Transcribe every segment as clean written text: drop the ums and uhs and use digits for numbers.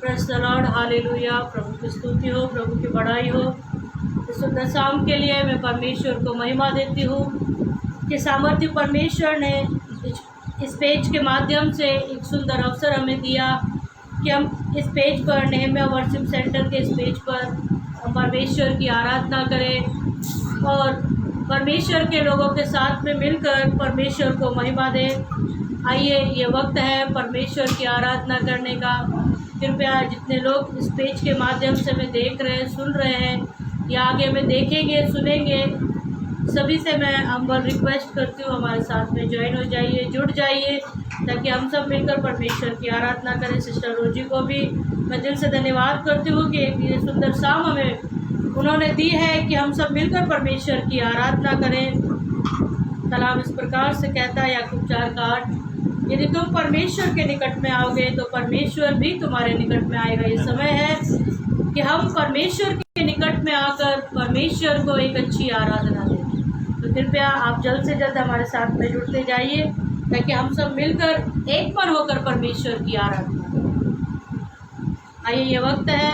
Praise the Lord, hallelujah. प्रभु की स्तुति हो, प्रभु की बड़ाई हो। इस सुंदर शाम के लिए मैं परमेश्वर को महिमा देती हूँ कि सामर्थ्य परमेश्वर ने इस पेज के माध्यम से एक सुंदर अवसर हमें दिया कि हम इस पेज पर, नेहमिया वर्शिप सेंटर के इस पेज पर परमेश्वर की आराधना करें और परमेश्वर के लोगों के साथ में मिलकर परमेश्वर को महिमा दें। आइए, ये वक्त है परमेश्वर की आराधना करने का। कृपया जितने लोग इस पेज के माध्यम से मैं देख रहे हैं, सुन रहे हैं या आगे में देखेंगे, सुनेंगे, सभी से मैं हम्बल रिक्वेस्ट करती हूँ हमारे साथ में ज्वाइन हो जाइए, जुड़ जाइए, ताकि हम सब मिलकर परमेश्वर की आराधना करें। सिस्टर रोजी को भी मैं दिल से धन्यवाद करती हूँ कि ये सुंदर शाम हमें उन्होंने दी है कि हम सब मिलकर परमेश्वर की आराधना करें। कलाम इस प्रकार से कहता है, याकूब 4:8, यदि तुम परमेश्वर के निकट में आओगे तो परमेश्वर भी तुम्हारे निकट में आएगा। ये समय है कि हम परमेश्वर के निकट में आकर परमेश्वर को एक अच्छी आराधना दें। तो कृपया आप जल्द से जल्द हमारे साथ में जुड़ते जाइए, ताकि हम सब मिलकर एक मन होकर परमेश्वर की आराधना करें। आइए, ये वक्त है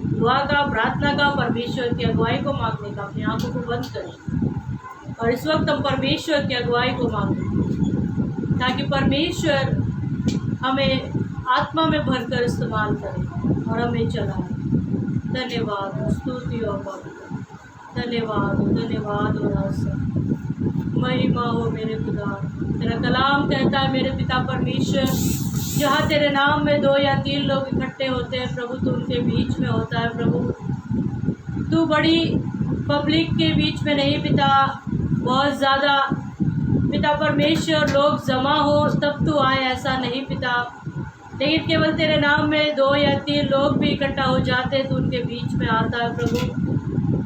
दुआ का, प्रार्थना का, परमेश्वर की अगुवाई को मांगने का। अपनी आंखों को बंद करें और इस वक्त हम परमेश्वर की अगुवाई को मांगें, ताकि परमेश्वर हमें आत्मा में भरकर इस्तेमाल करें और हमें चलाए। धन्यवाद, स्तुति और धन्यवाद, धन्यवाद और आशा महिमा हो मेरे खुदा। तेरा कलाम कहता है, मेरे पिता परमेश्वर, जहाँ तेरे नाम में 2 या 3 लोग इकट्ठे होते हैं प्रभु, तू उनके बीच में होता है। प्रभु, तू बड़ी पब्लिक के बीच में नहीं पिता, बहुत ज़्यादा पिता परमेश्वर लोग जमा हो तब तू आए, ऐसा नहीं पिता, लेकिन केवल तेरे नाम में 2 या 3 लोग भी इकट्ठा हो जाते तो उनके बीच में आता है। प्रभु,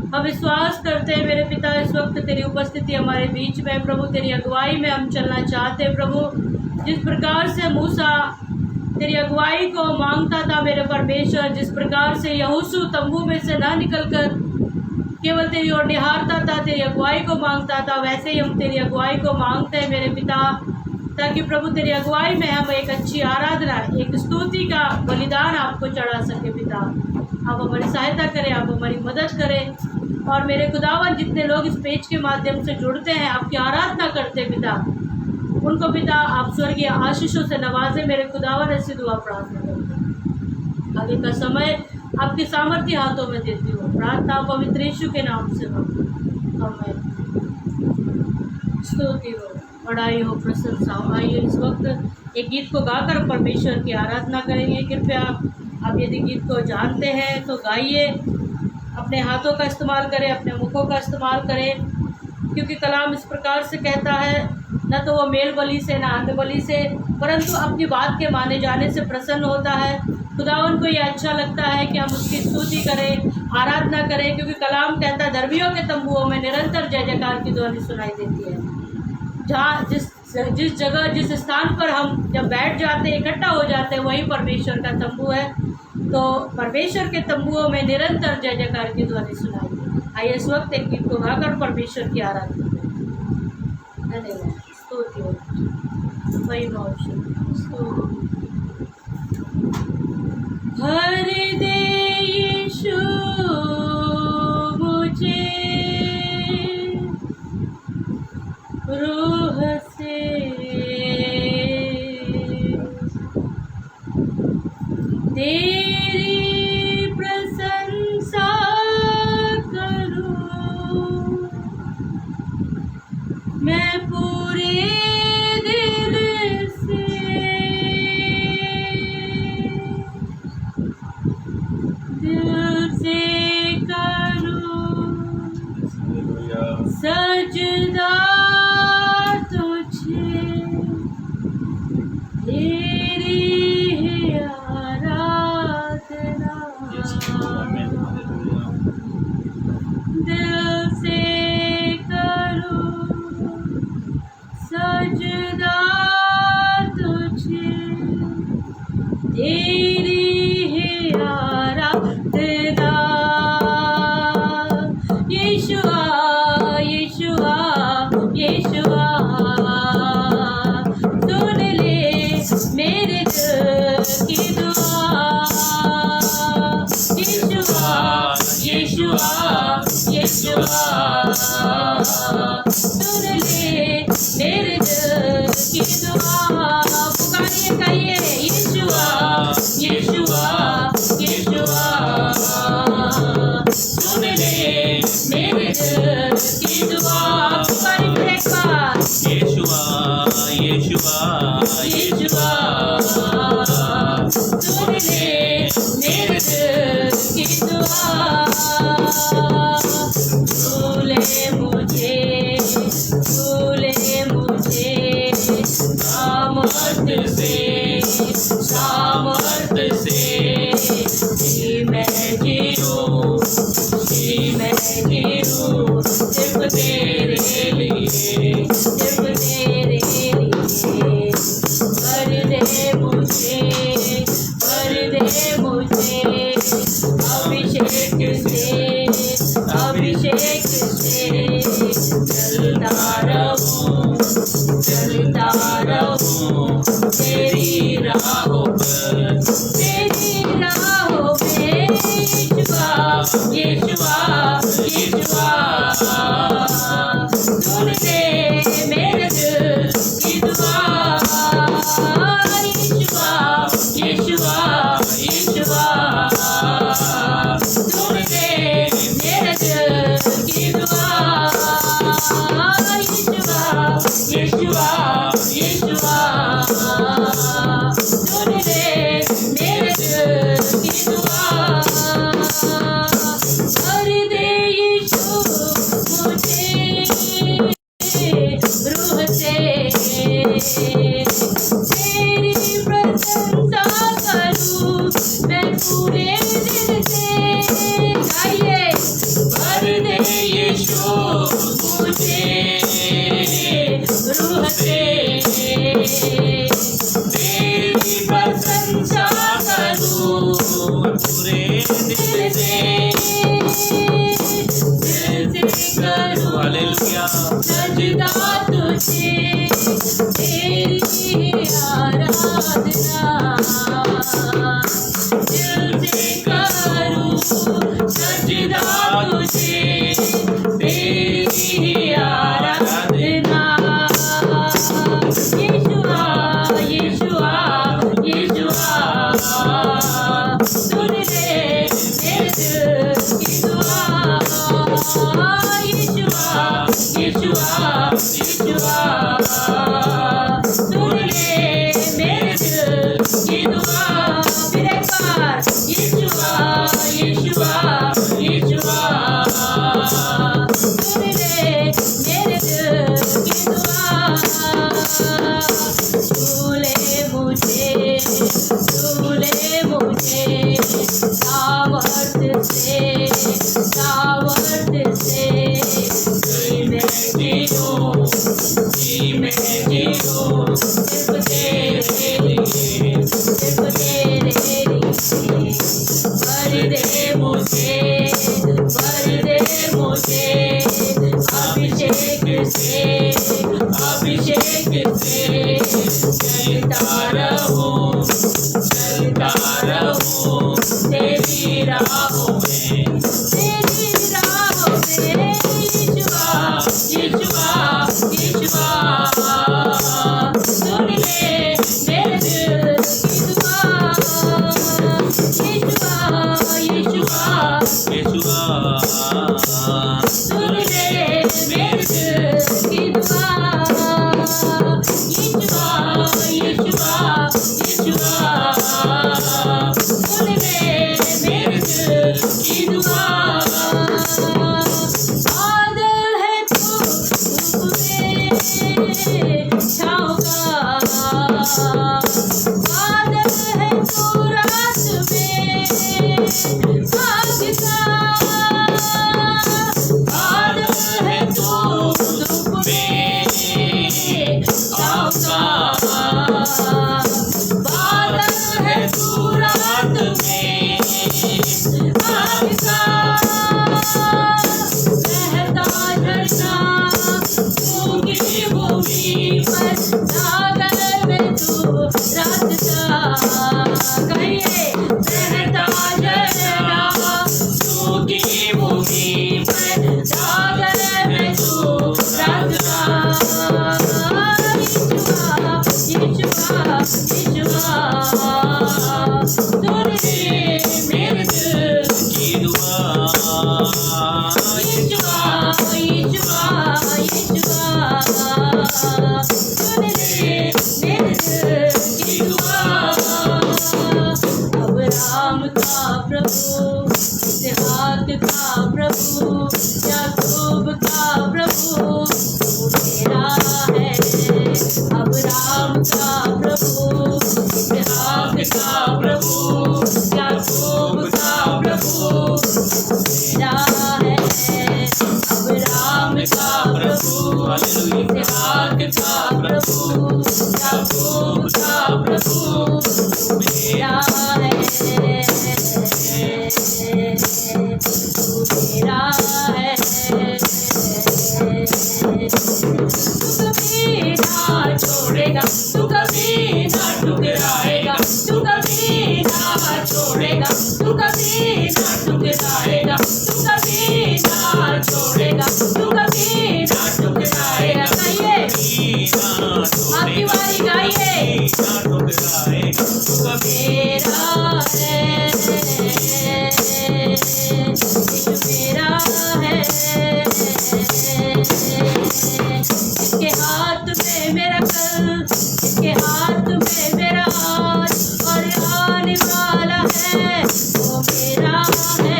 हम विश्वास करते हैं मेरे पिता, इस वक्त तेरी उपस्थिति हमारे बीच में। प्रभु, तेरी अगुवाई में हम चलना चाहते हैं। प्रभु, जिस प्रकार से मूसा तेरी अगुवाई को मांगता था मेरे परमेश्वर, जिस प्रकार से यहोशू तंबू में से ना निकलकर केवल तेरी ओर निहारता था, तेरी अगुवाई को मांगता था, वैसे ही हम तेरी अगुवाई को मांगते हैं मेरे पिता, ताकि प्रभु तेरी अगुवाई में हम एक अच्छी आराधना, एक स्तुति का बलिदान आपको चढ़ा सके। पिता, आप हमारी सहायता करें, आप हमारी मदद करें। और मेरे खुदावन, जितने लोग इस पेज के माध्यम से जुड़ते हैं, आपकी आराधना करते हैं पिता, उनको पिता आप स्वर्गीय आशीषों से नवाजे मेरे खुदावन। ऐसी दुआ प्रार्थना करते, आगे का समय आपके सामर्थ्य हाथों में देती हूँ। प्रार्थना पवित्र यीशु के नाम से आमीन। स्तुति हो, बड़ाई हो, प्रशंसा हो। आइए, इस वक्त एक गीत को गाकर परमेश्वर की आराधना करेंगे। कृपया आप यदि गीत को जानते हैं तो गाइए, अपने हाथों का इस्तेमाल करें, अपने मुखों का इस्तेमाल करें, क्योंकि कलाम इस प्रकार से कहता है, न तो वो मेल बलि से, न अन्न बलि से, परंतु अपनी बात के माने जाने से प्रसन्न होता है। खुदावन को ये अच्छा लगता है कि हम उसकी स्तुति करें, आराधना करें, क्योंकि कलाम कहता है, धर्मियों के तंबुओं में निरंतर जय जयकार की ध्वनि सुनाई देती है। जहाँ जिस जगह, जिस स्थान पर हम जब बैठ जाते, इकट्ठा हो जाते हैं, वही परमेश्वर का तंबू है। तो परमेश्वर के तंबुओं में निरंतर जय जयकार की ध्वनि सुनाई देती है। आइए, इस वक्त एक गीत को गाकर परमेश्वर की आराधना करें। धन्यवाद, स्तुति हो, महिमा हो, स्तुति। हर दे यीशु मुझे रूह से, तेरी प्रशंसा करूं मैं पूरे दिल से, दिल से करूं सजदा सुन ले मेरे दिल की दुआ। पुकारिए कहिए यीशुआ यीशुआ यीशुआ, सुन ले मेरे दिल की दुआ। पुकारिए फिर एक बार यीशुआ यीशुआ यीशुआ, सुन ले मेरे दिल की दुआ। भूले मुझे सामर्थ से कि मैं जीऊँ सिर्फ तेरे लिए भर दे मुझे अभिषेक से चलता रहूं तेरी राहों पे यीशुआ सुन ले मेरे दिल की दुआ। यीशुआ सुन ले मेरे दिल की दुआ। यीशुआ सुन ले मेरे दिल की दुआ। भर दे यीशु मुझे रूह से, तेरी प्रशंसा करूं मैं पूरे दिल से। गाइए भर दे यीशु मुझे रूह से, तेरी प्रशंसा करूं पूरे दिल से करूं हालेलुया सजदा तुझे, तेरी आराधना दिल से करूं सजदा तुझे, तेरी आराधना। यीशुआ सुन ले मेरे दिल की दुआ। यीशुआ सुन ले मेरे दिल की दुआ। फिर एक बार यीशुआ सुन ले मेरे दिल की दुआ। भूले मुझे सामर्थ से कि मैं जीऊँ सिर्फ तेरे लिए। भर दे मुझे अभिषेक से चलता रहूं तेरी राहों में। यीशुआ सुन ले मेरे दिल की दुआ। यीशुआ सुन ले मेरे दिल की दुआ। यीशुआ सुन ले मेरे दिल की दुआ। बादल है तू छाँव का, बादल है तू रात में आग का, बादल है तू धूप में छाँव का, बादल है तू रात में आग का। बहता झरना सूखी भूमि पर सागर में तू इसहाक का प्रभु, याकूब का प्रभु मेरा है, मेरा है। तू कभी ना छोड़ेगा, तू कभी ना ठुकराएगा, तू कभी ना छोड़ेगा, तू कभी ना ठुकराएगा, तू कभी ना छोड़ेगा, तू कभी ना ठुकराएगा। गाइए, आपकी बारी गाइए। मेरा है, मेरा है, इसके हाथ में मेरा कल, इसके हाथ में मेरा आज और आने वाला है, वो मेरा है।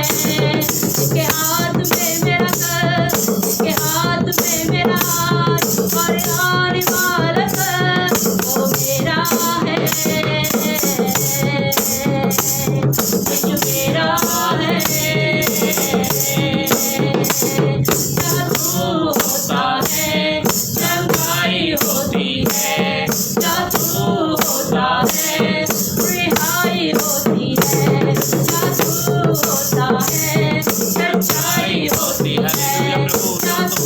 इसके हाथ में मेरा कल, इसके हाथ में मेरा आज और आने वाला कल, वो मेरा है। यीशु मेरा है। जादू होता है, चंगाई होती है, जादू होता है, रिहाई होती है, जादू होता है, सच्चाई होती है, जादू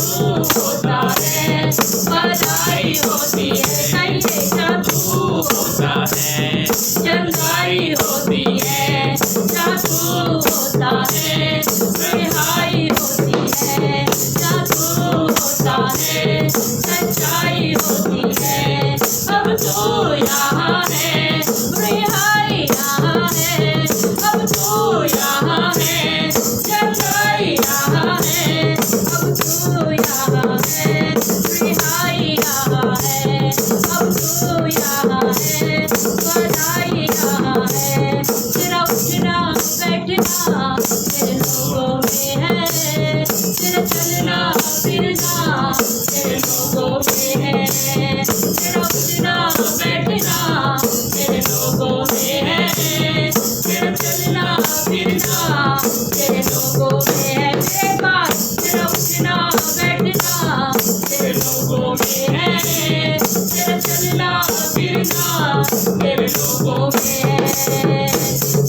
होता है, भलाई होती है। कहिए, जादू होता है, चंगाई होती है, जादू होता है, रिहाई होती है, जादू होता है, सच्चाई होती है। अब तो यहाँ है, रिहाई यहाँ है, अब तो यहाँ है, सच्चाई यहाँ है, अब तो यहाँ है, रिहाई यहाँ है, अब तो यहाँ है, भलाई यहाँ है। तेरा उठना बैठना तेरे लोगों में है, तेरा चलना फिरना तेरे लोगों में है, तेरा उठना बैठना तेरे लोगों में है, तेरा चलना फिरना तेरे लोगों में है। मेरे पास तेरा उठना बैठना तेरे लोगों में है, तेरा चलना फिरना तेरे लोगों में है।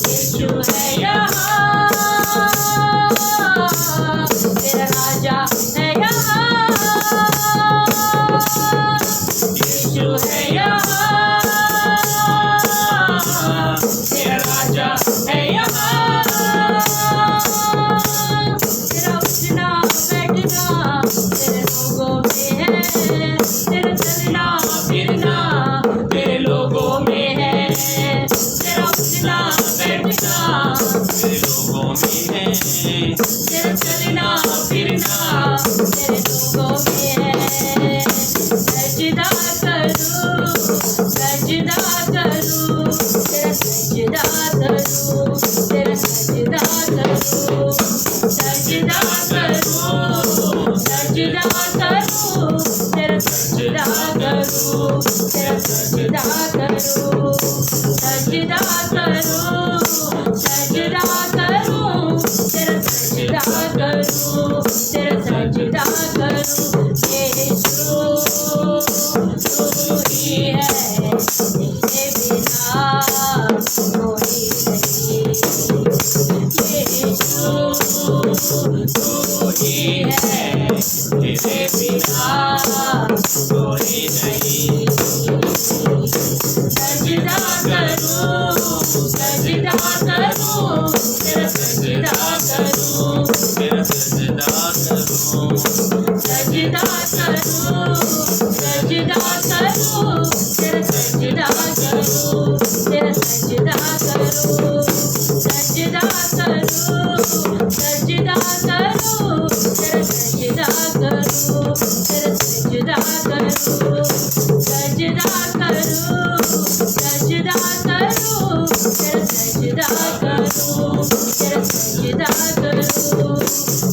यीशु है यहाँ, तेरा राजा है यहाँ, यीशु है यहाँ, तेरा राजा है यहाँ। तेरा उठना बैठना तेरे लोगों में है, तेरा चलना फिरना तेरे लोगों में है, तेरा उठना बैठना तेरे लोगों में है, तेरा चलना फिरना तेरे लोगों में है। सजदा करूं, सजदा करूं, तेरा सजदा करूं, तेरा सजदा करूं, सजदा करूं, सजदा करूं, तेरा सजदा करूं, तेरा सजदा करूं, सजदा करूं, सजदा करूं, तेरा सजदा करूं, तेरा सजदा करूं। यीशु तू ही है, तेरे बिना कोई नहीं। यीशु तू ही है, तेरे बिना कोई नहीं। सजदा करूं, सजदा करूं, तेरा सजदा करूं, तेरा सजदा करूं, सजदा करूं, सजदा करूं, तेरा सजदा करूं, तेरा सजदा करूं, सजदा करूं, सजदा करूं, तेरा सजदा करूं, तेरा सजदा करूं, सजदा करूं, सजदा करूं, तेरा सजदा करूं, तेरा सजदा करूं।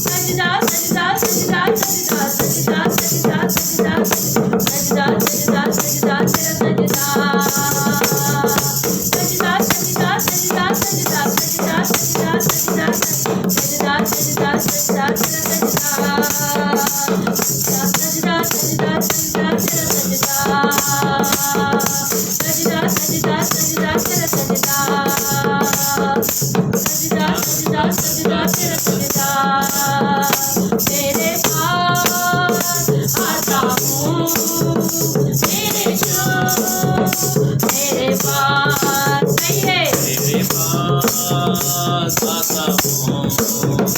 सजदा सजदा सजदा सजदा सजदा सजदा सजदा सजदा सजदा सजदा तेरा सजदा। सजदा सजदा सजदा सजदा सजदा सजदा सजदा सजदा सजदा सजदा तेरा सजदा। सजदा आता हूँ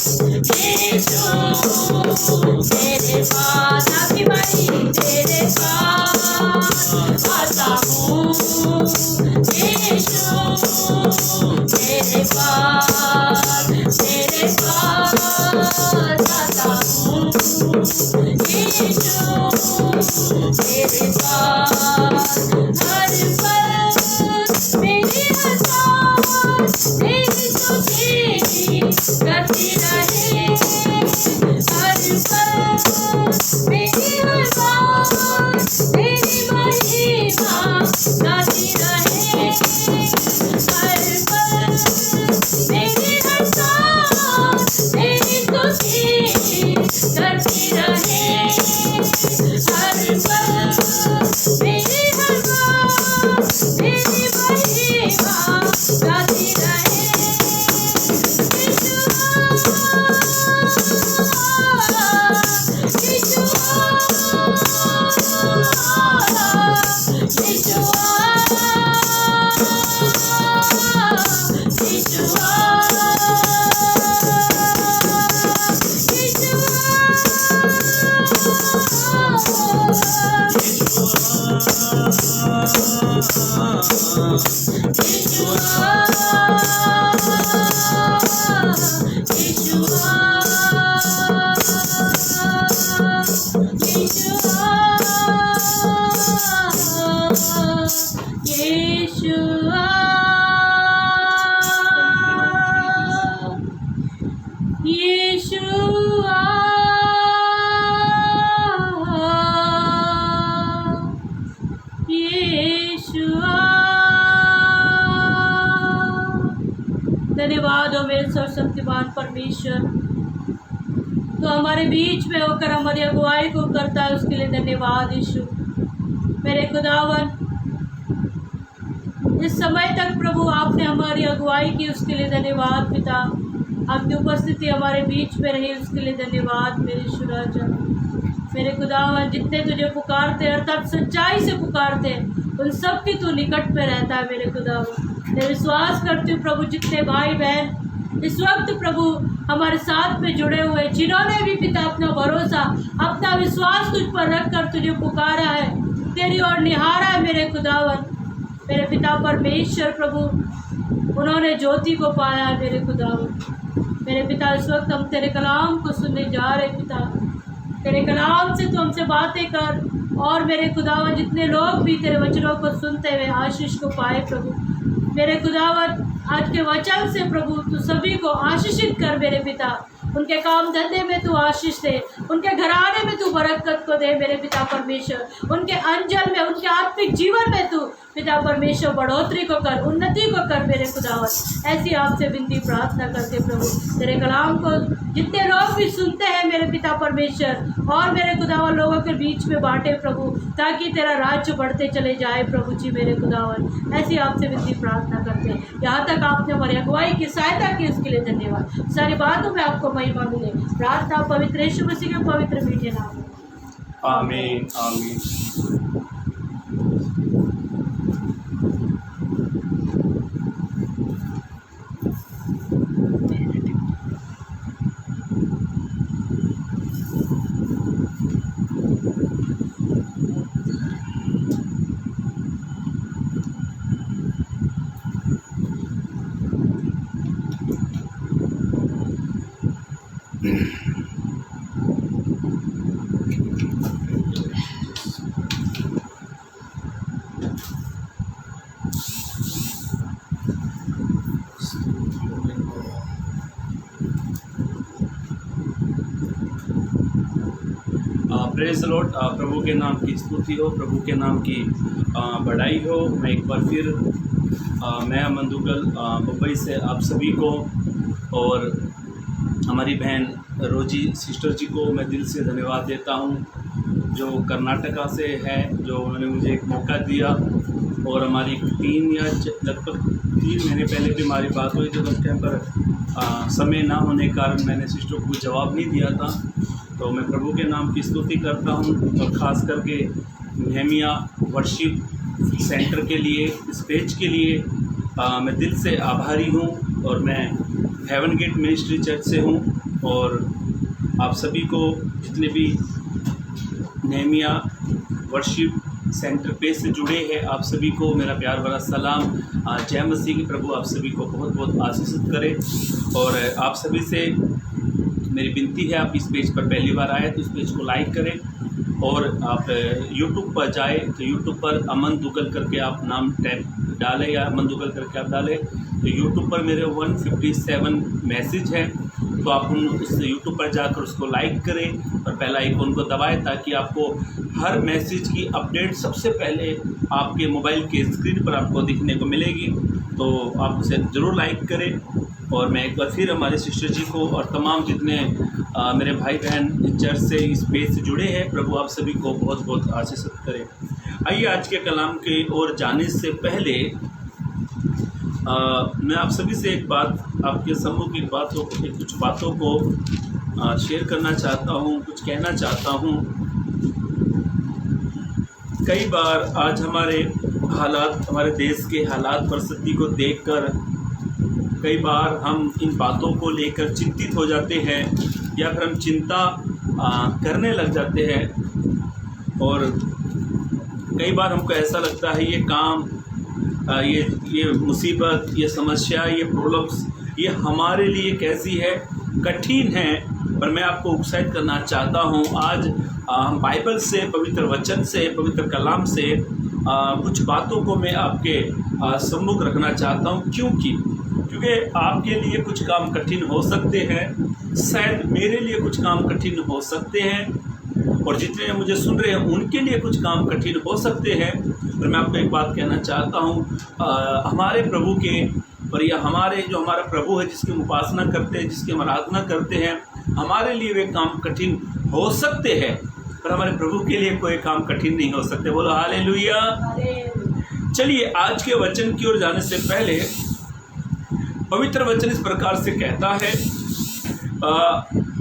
यीशु तेरे पास आपकी बारी तेरे पास आता हूँ यीशु तेरे पास आता हूँ यीशु तेरे पास हर पल मेरी हसान तेरी स्तुति करती रहे हर पल मेरी हसान तेरी महिमा गाती रहे हर पल मेरी हसान तेरी स्तुति करती रहे हर पल मेरी हसान तेरी महिमा गाती रहे धन्यवाद हो मेरे सर्वशक्तिमान परमेश्वर, तो हमारे बीच में होकर हमारी अगुवाई को करता है, उसके लिए धन्यवाद यीशु। मेरे खुदावन, इस समय तक प्रभु आपने हमारी अगुवाई की, उसके लिए धन्यवाद पिता। आपकी उपस्थिति हमारे बीच में रही, उसके लिए धन्यवाद मेरे यीशु राजा। मेरे खुदावन, जितने तुझे पुकारते अर्थात सच्चाई से पुकारते उन सब की तू निकट में रहता है मेरे खुदावन। मैं विश्वास करती हूँ प्रभु, जितने भाई बहन इस वक्त प्रभु हमारे साथ में जुड़े हुए, जिन्होंने भी पिता अपना भरोसा अपना विश्वास तुझ पर रख कर तुझे पुकारा है, तेरी ओर निहारा है मेरे खुदावन। मेरे पिता परमेश्वर प्रभु, उन्होंने ज्योति को पाया है मेरे खुदावन। मेरे पिता, इस वक्त हम तेरे कलाम को सुनने जा रहे पिता, तेरे कलाम से तू हमसे बातें कर, और मेरे खुदावन जितने लोग भी तेरे वचनों को सुनते हुए आशीष को पाए प्रभु। मेरे खुदावन, आज के वचन से प्रभु तू सभी को आशीषित कर मेरे पिता। उनके काम धंधे में तू आशीष दे, उनके घराने में तू बरकत को दे मेरे पिता परमेश्वर। उनके अंजल में, उनके आत्मिक जीवन में तू पिता परमेश्वर बढ़ोतरी को कर, उन्नति को कर मेरे खुदावन। ऐसी आपसे विनती प्रार्थना करते प्रभु, तेरे कलाम को जितने लोग भी सुनते हैं मेरे पिता परमेश्वर, और मेरे खुदावन लोगों के बीच में बांटे प्रभु, ताकि तेरा राज्य बढ़ते चले जाए प्रभु जी मेरे खुदावन। ऐसी आपसे विनती प्रार्थना करते हैं। यहाँ तक आपने हमारी अगुवाई की सहायता की, उसके लिए धन्यवाद। सारी बातों में आपको महिमा मिले। प्रार्थना पवित्र यीशु मसीह के पवित्र मीठे नाम में, आमीन आमीन। Praise the Lord. प्रभु के नाम की स्तुति हो, प्रभु के नाम की बढ़ाई हो। मैं एक बार फिर मैं अमन दुग्गल मुंबई से आप सभी को और हमारी बहन रोजी सिस्टर जी को मैं दिल से धन्यवाद देता हूँ, जो कर्नाटका से है, जो उन्होंने मुझे एक मौका दिया। और हमारी 3 या लगभग 3 महीने पहले भी हमारी बात हुई, जब उस टाइम पर समय ना होने के कारण मैंने सिस्टर को जवाब नहीं दिया था। तो मैं प्रभु के नाम की स्तुति करता हूँ, और ख़ास करके नेहमिया वर्शिप सेंटर के लिए, इस पेज के लिए मैं दिल से आभारी हूँ और मैं हेवन गेट मिनिस्ट्री चर्च से हूँ और आप सभी को जितने भी नेहमिया वर्शिप सेंटर पे से जुड़े हैं आप सभी को मेरा प्यार भरा सलाम। जय मसीह की। प्रभु आप सभी को बहुत बहुत आशीषित करे और आप सभी से मेरी विनती है, आप इस पेज पर पहली बार आए तो इस पेज को लाइक करें और आप यूट्यूब पर जाए तो यूट्यूब पर अमन दुगल करके आप नाम टैग डालें या अमन दुगल करके आप डालें तो यूट्यूब पर मेरे 157 मैसेज हैं, तो आप उस यूट्यूब पर जाकर उसको लाइक करें और पहला आइकॉन को दबाएं ताकि आपको हर मैसेज की अपडेट सबसे पहले आपके मोबाइल के स्क्रीन पर आपको दिखने को मिलेगी। तो आप उसे ज़रूर लाइक करें और मैं एक बार फिर हमारे सिस्टर जी को और तमाम जितने मेरे भाई बहन चर्च से इस पेज से जुड़े हैं, प्रभु आप सभी को बहुत बहुत आशीषित करें। आइए आज के कलाम के ओर जाने से पहले मैं आप सभी से एक बात, आपके सम्मुख कुछ बातों को शेयर करना चाहता हूँ, कुछ कहना चाहता हूँ। कई बार आज हमारे हालात, हमारे देश के हालात परिस्थिति को देखकर कई बार हम इन बातों को लेकर चिंतित हो जाते हैं या फिर हम चिंता करने लग जाते हैं और कई बार हमको ऐसा लगता है ये काम, ये मुसीबत, ये समस्या, ये प्रॉब्लम्स ये हमारे लिए कैसी है, कठिन है। पर मैं आपको उत्साहित करना चाहता हूँ। आज हम बाइबल से, पवित्र वचन से, पवित्र कलाम से कुछ बातों को मैं आपके सम्मुख रखना चाहता हूँ। क्योंकि आपके लिए कुछ काम कठिन हो सकते हैं, शायद मेरे लिए कुछ काम कठिन हो सकते हैं और जितने मुझे सुन रहे हैं उनके लिए कुछ काम कठिन हो सकते हैं। पर मैं आपको एक बात कहना चाहता हूँ, हमारे प्रभु के और या हमारा प्रभु है जिसकी हम उपासना करते हैं, जिसकी हम आराधना करते हैं, हमारे लिए वे काम कठिन हो सकते हैं पर हमारे प्रभु के लिए कोई काम कठिन नहीं हो सकते। बोलो हालेलुया। चलिए आज के वचन की ओर जाने से पहले पवित्र वचन इस प्रकार से कहता है,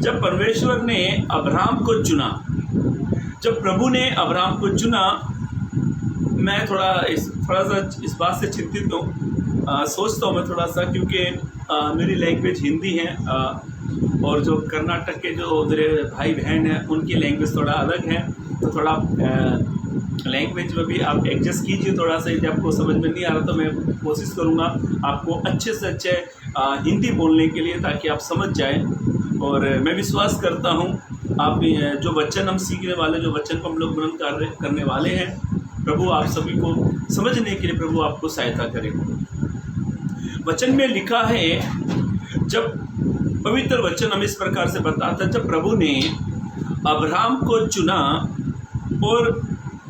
जब परमेश्वर ने अब्राहम को चुना, जब प्रभु ने अब्राहम को चुना, मैं थोड़ा सा इस बात से चिंतित हूँ, सोचता हूँ मैं थोड़ा सा, क्योंकि मेरी लैंग्वेज हिंदी है और जो कर्नाटक के जो मेरे भाई बहन हैं उनकी लैंग्वेज थोड़ा अलग है, तो थोड़ा लैंग्वेज में भी आप एडजस्ट कीजिए थोड़ा सा। यदि आपको समझ में नहीं आ रहा तो मैं कोशिश करूँगा आपको अच्छे से अच्छे हिंदी बोलने के लिए, ताकि आप समझ जाएं। और मैं विश्वास करता हूँ आप जो वचन हम सीखने वाले, जो वचन को हम लोग मनन करने वाले हैं, प्रभु आप सभी को समझने के लिए प्रभु आपको सहायता करे। वचन में लिखा है, जब पवित्र वचन हमें इस प्रकार से बताता है, जब प्रभु ने अब्राहम को चुना और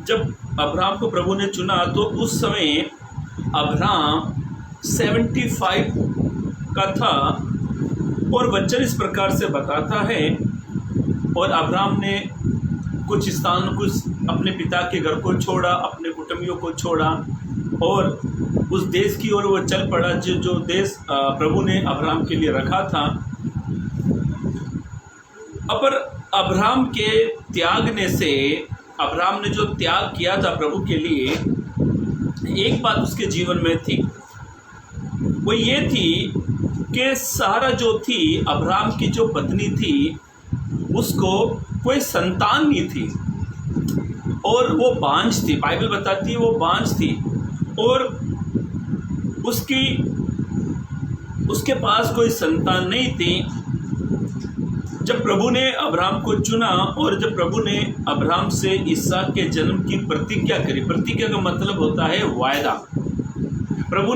जब अब्राहम को प्रभु ने चुना तो उस समय अब्राहम 75 का था और वचन इस प्रकार से बताता है, और अब्राहम ने कुछ अपने पिता के घर को छोड़ा, अपने कुटुंबियों को छोड़ा और उस देश की ओर वो चल पड़ा जो देश प्रभु ने अब्राहम के लिए रखा था। पर अब्राहम के त्यागने से, अब्राहम ने जो त्याग किया था प्रभु के लिए, एक बात उसके जीवन में थी, वो ये थी कि सारा जो थी, अब्राहम की जो पत्नी थी, उसको कोई संतान नहीं थी और वो बांझ थी। बाइबल बताती है वो बांझ थी और उसके पास कोई संतान नहीं थी। जब प्रभु ने अब्राहम को चुना और जब प्रभु ने अब्राहम से इसहाक के जन्म की प्रतिज्ञा करी, प्रतिज्ञा का मतलब होता है वायदा। प्रभु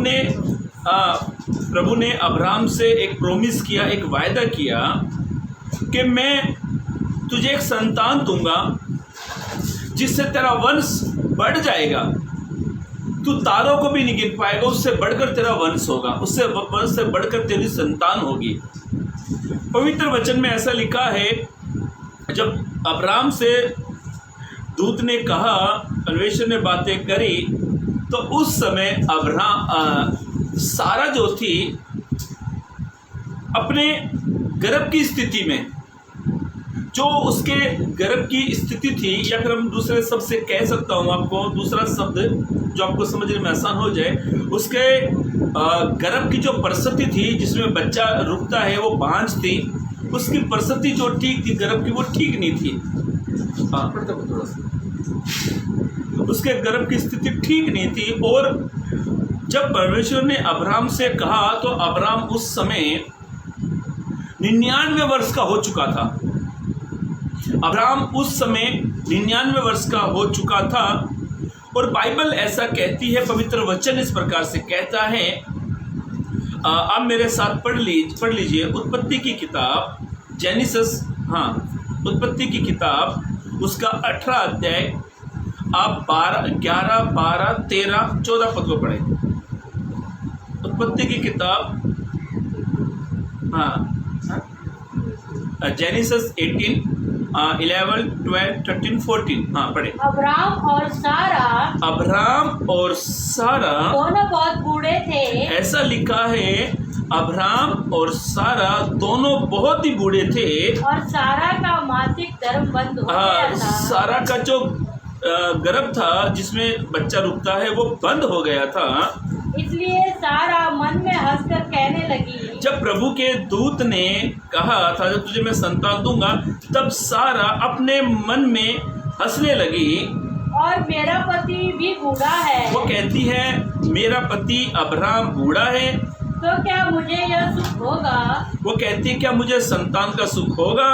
ने अब्राहम से एक प्रॉमिस किया, एक वायदा किया कि मैं तुझे एक संतान दूंगा जिससे तेरा वंश बढ़ जाएगा, तू तारों को भी नहीं गिन पाएगा, उससे बढ़कर तेरा वंश होगा, उससे वंश से बढ़कर तेरी संतान होगी। पवित्र वचन में ऐसा लिखा है, जब अब्राहम से दूत ने कहा, परमेश्वर ने बातें करी, तो उस समय सारा जो थी अपने गर्भ की स्थिति में, जो उसके गर्भ की स्थिति थी, या फिर हम दूसरे शब्द से कह सकता हूँ आपको, दूसरा शब्द जो आपको समझने में आसान हो जाए, उसके गर्भ की जो परिस्थिति थी जिसमें बच्चा रुकता है वो बांझ थी, उसकी परिस्थिति जो ठीक थी गर्भ की वो ठीक नहीं थी। पढ़ते हो थोड़ा सा। उसके गर्भ की स्थिति ठीक नहीं थी। और जब परमेश्वर ने अब्राहम से कहा तो अब्राहम उस समय 99 वर्ष का हो चुका था। अब्राहम उस समय 99 वर्ष का हो चुका था। और बाइबल ऐसा कहती है, पवित्र वचन इस प्रकार से कहता है, आप मेरे साथ पढ़ लीजिए उत्पत्ति की किताब, जेनेसिस, हाँ उत्पत्ति की किताब, उसका 18 अध्याय, आप 11, 12, 13, 14 पद को पढ़ें। उत्पत्ति की किताब, हाँ जेनेसिस 18, 11, 12, 13, 14, हाँ पढ़े। अब्राम और सारा दोनों बहुत बूढ़े थे। ऐसा लिखा है, अब्राम और सारा दोनों बहुत ही बूढ़े थे। और सारा का मासिक धर्म बंद हो गया था। सारा का जो गर्भ था जिसमें बच्चा रुकता है वो बंद हो गया था। इसलिए सारा मन में हंसकर कहने लगी। जब प्रभु के दूत ने कहा था जब तुझे मैं संतान दूंगा, तब सारा अपने मन में हंसने लगी। और मेरा पति भी बूढ़ा है। वो कहती है मेरा पति अब्राम बूढ़ा है, तो क्या मुझे यह सुख होगा? वो कहती है क्या मुझे संतान का सुख होगा?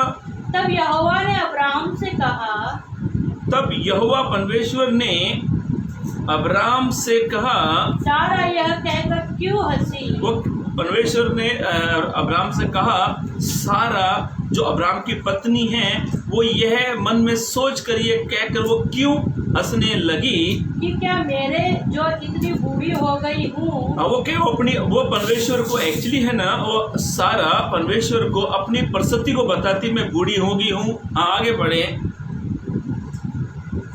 तब यहोवा ने अब्राम से कहा, तब यहोवा परमेश्वर ने अब्राम से कहा, सारा यह कहकर क्यों हंसी? वो परमेश्वर ने अब्राम से कहा, सारा जो अब्राम की पत्नी है वो यह मन में सोच कर ये कहकर वो क्यों हंसने लगी कि क्या मेरे जो इतनी बूढ़ी हो गई हूँ। वो क्या वो परमेश्वर को एक्चुअली है ना, वो सारा परमेश्वर को अपनी परिस्थिति को बताती मैं बूढ़ी हो गई हूँ। आगे बढ़े।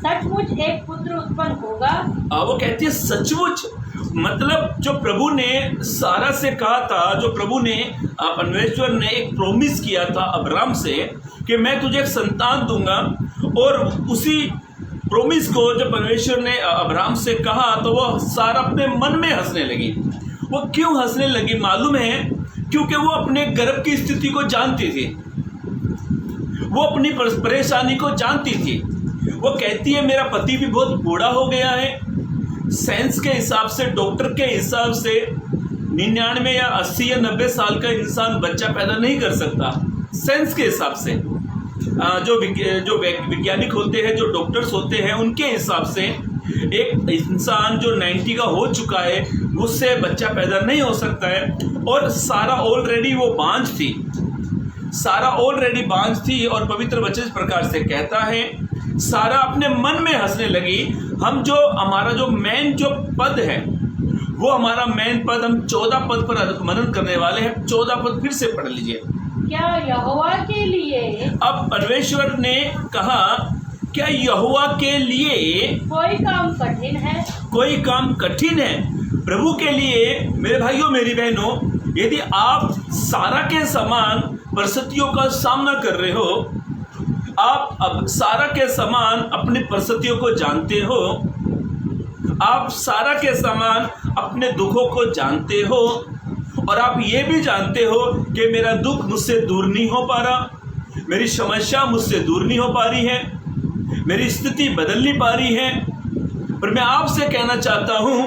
सचमुच एक पुत्र उत्पन्न होगा। वो कहती है सचमुच, मतलब जो प्रभु ने सारा से कहा था, जो प्रभु ने परमेश्वर ने एक प्रॉमिस किया था अब्राम से कि मैं तुझे एक संतान दूंगा, और उसी प्रॉमिस को जब परमेश्वर ने अब्राम से कहा तो वो सारा अपने मन में हंसने लगी। वो क्यों हंसने लगी मालूम है? क्योंकि वो अपने गर्भ की स्थिति को जानती थी, वो अपनी परेशानी को जानती थी। वो कहती है मेरा पति भी बहुत बूढ़ा हो गया है, साइंस के हिसाब से, डॉक्टर के हिसाब से 99 या 80 या 90 साल का इंसान बच्चा पैदा नहीं कर सकता। साइंस के हिसाब से जो वैज्ञानिक होते हैं, जो डॉक्टर्स होते हैं, उनके हिसाब से एक इंसान जो 90 का हो चुका है उससे बच्चा पैदा नहीं हो सकता है। और सारा ऑलरेडी वो बांझ थी, सारा ऑलरेडी बांझ थी। और पवित्र वचन इस प्रकार से कहता है, सारा अपने मन में हंसने लगी। हम जो हमारा जो मेन जो पद है वो हमारा मेन पद हम 14 पद पर मनन करने वाले हैं। 14 पद फिर से पढ़ लीजिए। क्या यहोवा के लिए, अब परमेश्वर ने कहा क्या यहोवा के लिए कोई काम कठिन है? कोई काम कठिन है? प्रभु के लिए मेरे भाइयों मेरी बहनों, यदि आप सारा के समान परिस्थितियों का सामना कर रहे हो, आप अब सारा के समान अपनी परिस्थितियों को जानते हो, आप सारा के समान अपने दुखों को जानते हो, और आप ये भी जानते हो कि मेरा दुख मुझसे दूर नहीं हो पा रहा, मेरी समस्या मुझसे दूर नहीं हो पा रही है, मेरी स्थिति बदल नहीं पा रही है। पर मैं आपसे कहना चाहता हूँ,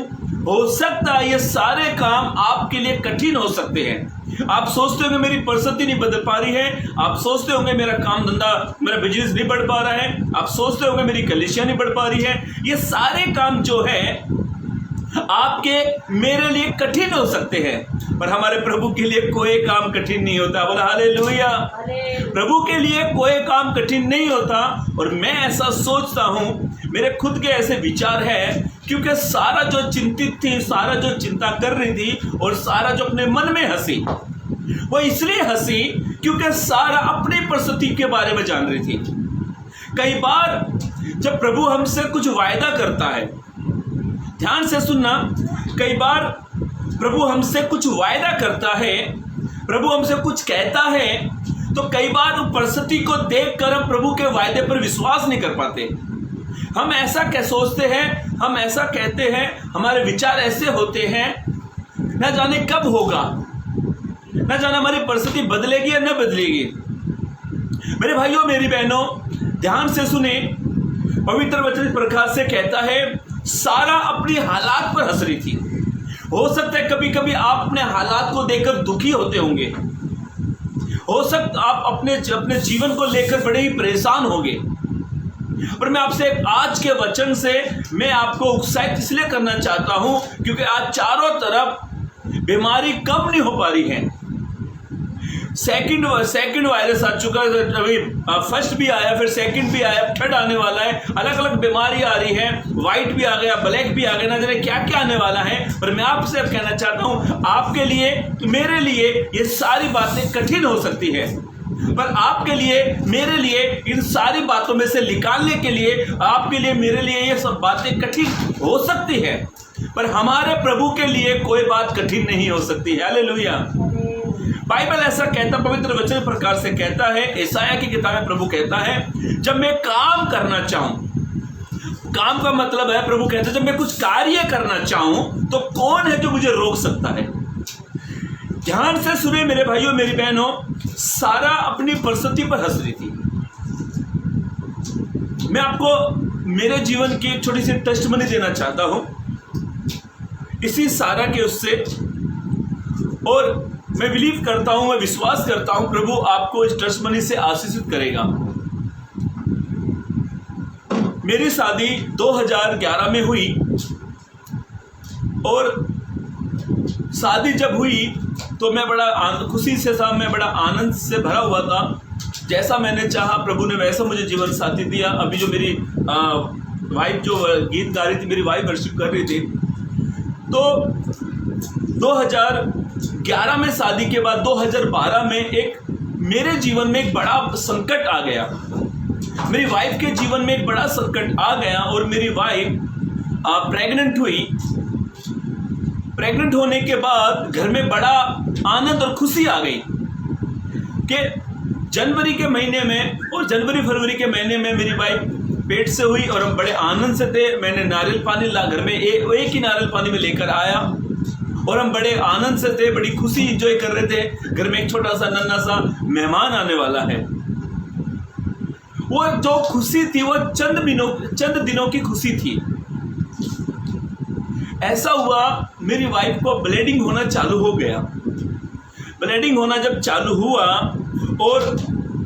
हो सकता है ये सारे काम आपके लिए कठिन हो सकते हैं। आप सोचते होंगे मेरी परिस्थिति नहीं बदल पा रही है, आप सोचते होंगे मेरा काम धंधा, मेरा बिजनेस नहीं बढ़ पा रहा है, आप सोचते होंगे मेरी कलीसिया नहीं बढ़ पा रही है। ये सारे काम जो है आपके मेरे लिए कठिन हो सकते हैं, पर हमारे प्रभु के लिए कोई काम कठिन नहीं होता। बोला हालेलुया। प्रभु के लिए कोई काम कठिन नहीं होता। और मैं ऐसा सोचता हूँ, मेरे खुद के ऐसे विचार है, क्योंकि सारा जो चिंतित थी, सारा जो चिंता कर रही थी, और सारा जो अपने मन में हंसी, वो इसलिए हंसी क्योंकि सारा अपनी परिस्थिति के बारे में जान रही थी। कई बार जब प्रभु हमसे कुछ वायदा करता है, ध्यान से सुनना, कई बार प्रभु हमसे कुछ वायदा करता है, प्रभु हमसे कुछ कहता है, तो कई बार उस परिस्थिति को देखकर हम प्रभु के वायदे पर विश्वास नहीं कर पाते। हम ऐसा क्या सोचते हैं, हम ऐसा कहते हैं, हमारे विचार ऐसे होते हैं, न जाने कब होगा, न जाने हमारी परिस्थिति बदलेगी या न बदलेगी। मेरे भाइयों मेरी बहनों, ध्यान से सुने, पवित्र वचन इस प्रकार से कहता है, सारा अपनी हालात पर हंस रही थी। हो सकता है कभी कभी आप अपने हालात को देखकर दुखी होते होंगे, हो सकता आप अपने जीवन को लेकर बड़े ही परेशान होंगे, पर मैं आपसे आज के वचन से मैं आपको उत्साहित इसलिए करना चाहता हूं क्योंकि आज चारों तरफ बीमारी कम नहीं हो पा रही है। सेकंड वायरस आ चुका है, अभी फर्स्ट भी आया, फिर सेकंड भी आया, थर्ड आने वाला है, अलग अलग बीमारी आ रही है, व्हाइट भी आ गया, ब्लैक भी आ गया, ना जाने क्या क्या आने वाला है। पर मैं आपसे अब कहना चाहता हूं, आपके लिए मेरे लिए ये सारी बातें कठिन हो सकती है, पर आपके लिए मेरे लिए इन सारी बातों में से निकालने के लिए, आपके लिए मेरे लिए ये सब बातें कठिन हो सकती है, पर हमारे प्रभु के लिए कोई बात कठिन नहीं हो सकती है। हालेलुया। बाइबल ऐसा कहता, पवित्र वचन प्रकार से कहता है, यशायाह की किताब में प्रभु कहता है, जब मैं काम करना चाहूं, काम का मतलब है प्रभु कहता है जब मैं कुछ कार्य करना चाहूं तो कौन है जो मुझे रोक सकता है। ध्यान से सुने मेरे भाइयों मेरी बहनों, सारा अपनी परिस्थिति पर हंस रही थी। मैं आपको मेरे जीवन की एक छोटी सी टेस्टमनी देना चाहता हूं इसी सारा के उससे, और मैं बिलीव करता हूं, मैं विश्वास करता हूं प्रभु आपको इस टेस्टमनी से आशीषित करेगा। मेरी शादी 2011 में हुई, और शादी जब हुई तो मैं बड़ा खुशी से था, मैं बड़ा आनंद से भरा हुआ था। जैसा मैंने चाहा प्रभु ने वैसा मुझे जीवन साथी दिया। अभी जो मेरी वाइफ जो गीत गा रही थी, मेरी वाइफ वर्शिप कर रही थी, तो 2011 में शादी के बाद 2012 में एक मेरे जीवन में एक बड़ा संकट आ गया, मेरी वाइफ के जीवन में एक बड़ा संकट आ गया, और मेरी वाइफ प्रेग्नेंट हुई। प्रेग्नेंट होने के बाद घर में बड़ा आनंद और खुशी आ गई कि जनवरी के महीने में और जनवरी फरवरी के महीने में मेरी वाइफ पेट से हुई, और हम बड़े आनंद से थे। मैंने नारियल पानी ला घर में एक ही नारियल पानी में लेकर आया, और हम बड़े आनंद से थे, बड़ी खुशी एंजॉय कर रहे थे। घर में एक छोटा सा नन्हा सा मेहमान आने वाला है। वो जो खुशी थी वो चंद दिनों की खुशी थी। ऐसा हुआ मेरी वाइफ को ब्लीडिंग होना चालू हो गया। ब्लीडिंग होना जब चालू हुआ, और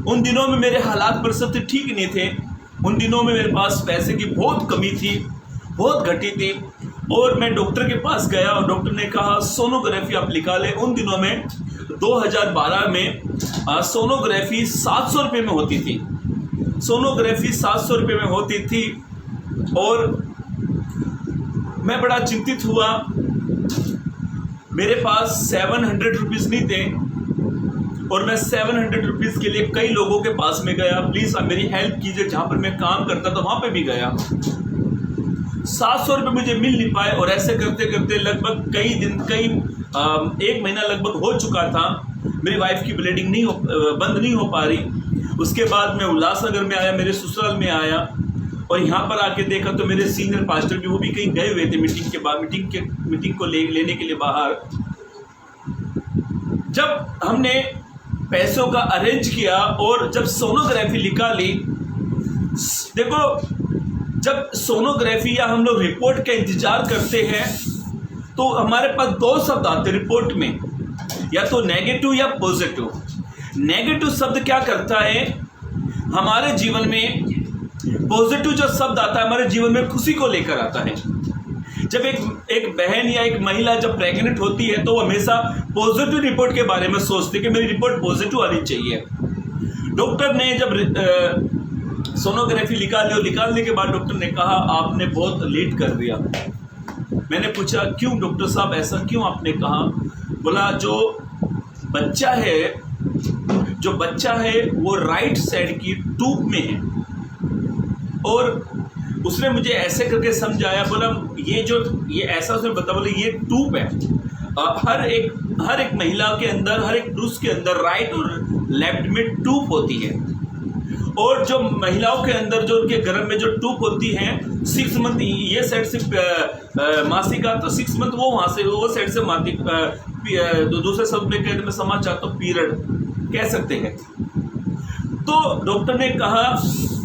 उन दिनों में मेरे हालात परिस्थिति ठीक नहीं थे, उन दिनों में मेरे पास पैसे की बहुत कमी थी, बहुत घटी थी, और मैं डॉक्टर के पास गया और डॉक्टर ने कहा सोनोग्राफी आप निकालें। उन दिनों में 2012 में सोनोग्राफी 700 रुपये में होती थी, सोनोग्राफी 700 रुपये में होती थी, और मैं बड़ा चिंतित हुआ। मेरे पास 700 रुपीज़ नहीं थे, और मैं 700 रुपीज़ के लिए कई लोगों के पास में गया, प्लीज़ आप मेरी हेल्प कीजिए। जहाँ पर मैं काम करता था वहाँ पे भी गया, 700 रुपये मुझे मिल नहीं पाए, और ऐसे करते करते लगभग कई दिन एक महीना लगभग हो चुका था। मेरी वाइफ की ब्लीडिंग बंद नहीं हो पा रही। उसके बाद मैं उल्लासनगर में आया, मेरे ससुराल में आया, और यहाँ पर आके देखा तो मेरे सीनियर पास्टर भी वो भी कहीं गए हुए थे मीटिंग के बाद, मीटिंग को लेने के लिए बाहर। जब हमने पैसों का अरेंज किया और जब सोनोग्राफी निकाली, देखो जब सोनोग्राफी या हम लोग रिपोर्ट का इंतजार करते हैं तो हमारे पास दो शब्द आते हैं रिपोर्ट में, या तो नेगेटिव या पॉजिटिव। नेगेटिव शब्द क्या करता है हमारे जीवन में, पॉजिटिव जो शब्द आता है हमारे जीवन में खुशी को लेकर आता है। जब एक बहन या एक महिला जब प्रेग्नेंट होती है तो वो हमेशा पॉजिटिव रिपोर्ट के बारे में सोचती है कि मेरी रिपोर्ट पॉजिटिव आनी चाहिए। डॉक्टर ने जब सोनोग्राफी निकाली और निकालने के बाद डॉक्टर ने कहा आपने बहुत लेट कर दिया। मैंने पूछा क्यों डॉक्टर साहब, ऐसा क्यों आपने कहा? बोला जो बच्चा है वो राइट साइड की ट्यूब में है, और उसने मुझे ऐसे करके समझाया। बोला ये ऐसा उसने बताया, बोले ये ट्यूब है, हर एक महिला के अंदर, हर एक पुरुष के अंदर राइट और लेफ्ट में ट्यूब होती है, और जो महिलाओं के अंदर जो उनके गर्भ में जो ट्यूब होती है 6 मंथ ये साइड से मासिका, तो 6 मंथ वो वहाँ से वो साइड से मासिक, दूसरे शब्द में कहने में समझ चाहता हूँ पीरियड कह सकते हैं। तो डॉक्टर ने कहा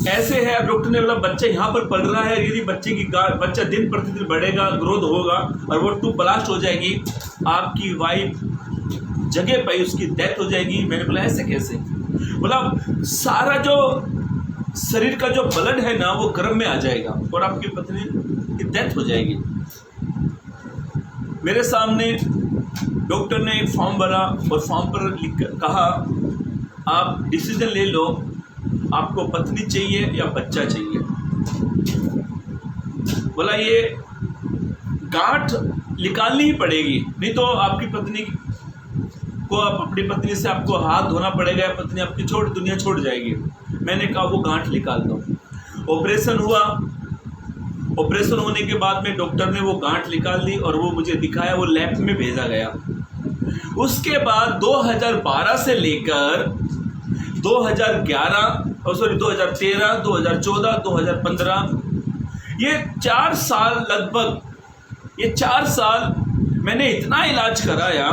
ऐसे है, डॉक्टर ने बोला बच्चा यहाँ पर पल रहा है, यदि बच्चे की बच्चा दिन प्रतिदिन बढ़ेगा, ग्रोथ होगा और वो ट्यूब ब्लास्ट हो जाएगी, आपकी वाइफ जगह पर उसकी डेथ हो जाएगी। मैंने बोला ऐसे कैसे? बोला सारा जो शरीर का जो ब्लड है ना वो गर्भ में आ जाएगा और आपकी पत्नी की डेथ हो जाएगी। मेरे सामने डॉक्टर ने एक फॉर्म भरा और फॉर्म पर कहा आप डिसीजन ले लो, आपको पत्नी चाहिए या बच्चा चाहिए। बोला ये गांठ निकालनी ही पड़ेगी, नहीं तो आपकी पत्नी को, आप अपनी पत्नी से आपको हाथ धोना पड़ेगा, पत्नी आपकी दुनिया छोड़ जाएगी। मैंने कहा वो गांठ निकाल दो। ऑपरेशन हुआ, ऑपरेशन होने के बाद में डॉक्टर ने वो गांठ निकाल दी और वो मुझे दिखाया, वो लैब में भेजा गया। उसके बाद 2012 से लेकर 2013, 2014, 2015 ये 4 साल लगभग, ये 4 साल मैंने इतना इलाज कराया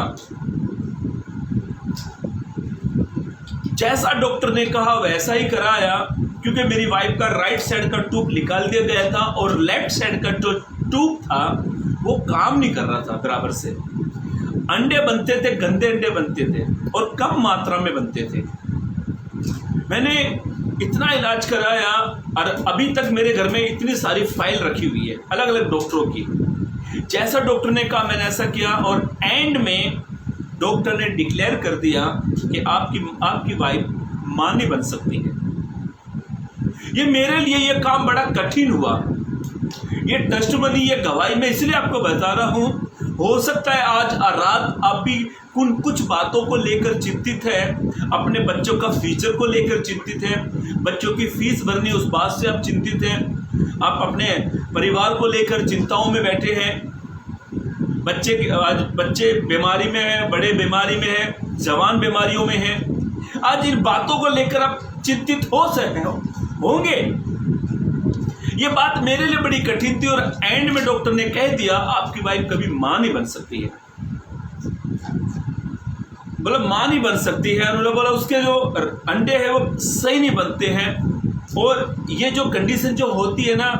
जैसा डॉक्टर ने कहा वैसा ही कराया, क्योंकि मेरी वाइफ का राइट साइड का ट्यूब निकाल दिया गया था और लेफ्ट साइड का जो ट्यूब था वो काम नहीं कर रहा था बराबर से। अंडे बनते थे, गंदे अंडे बनते थे और कम मात्रा में बनते थे। मैंने इतना इलाज कराया और अभी तक मेरे घर में इतनी सारी फाइल रखी हुई है अलग अलग डॉक्टरों की। जैसा डॉक्टर ने कहा मैंने ऐसा किया और एंड में डॉक्टर ने डिक्लेयर कर दिया कि आपकी वाइफ मां नहीं बन सकती है। ये मेरे लिए ये काम बड़ा कठिन हुआ। ये टेस्टिमनी, ये गवाही मैं इसलिए आपको बता रहा हूँ। हो सकता है आज रात आप भी कुछ बातों को लेकर चिंतित है, अपने बच्चों का फ्यूचर को लेकर चिंतित है, बच्चों की फीस भरनी उस बात से आप चिंतित हैं, आप अपने परिवार को लेकर चिंताओं में बैठे हैं। आज बच्चे बीमारी में हैं, बड़े बीमारी में हैं, जवान बीमारियों में हैं। आज इन बातों को लेकर आप चिंतित होंगे। ये बात मेरे लिए बड़ी कठिन थी और एंड में डॉक्टर ने कह दिया आपकी वाइफ कभी मां नहीं बन सकती है। बोला मां नहीं बन सकती है, उन्होंने बोला उसके जो अंडे हैं वो सही नहीं बनते हैं, और ये जो कंडीशन जो होती है ना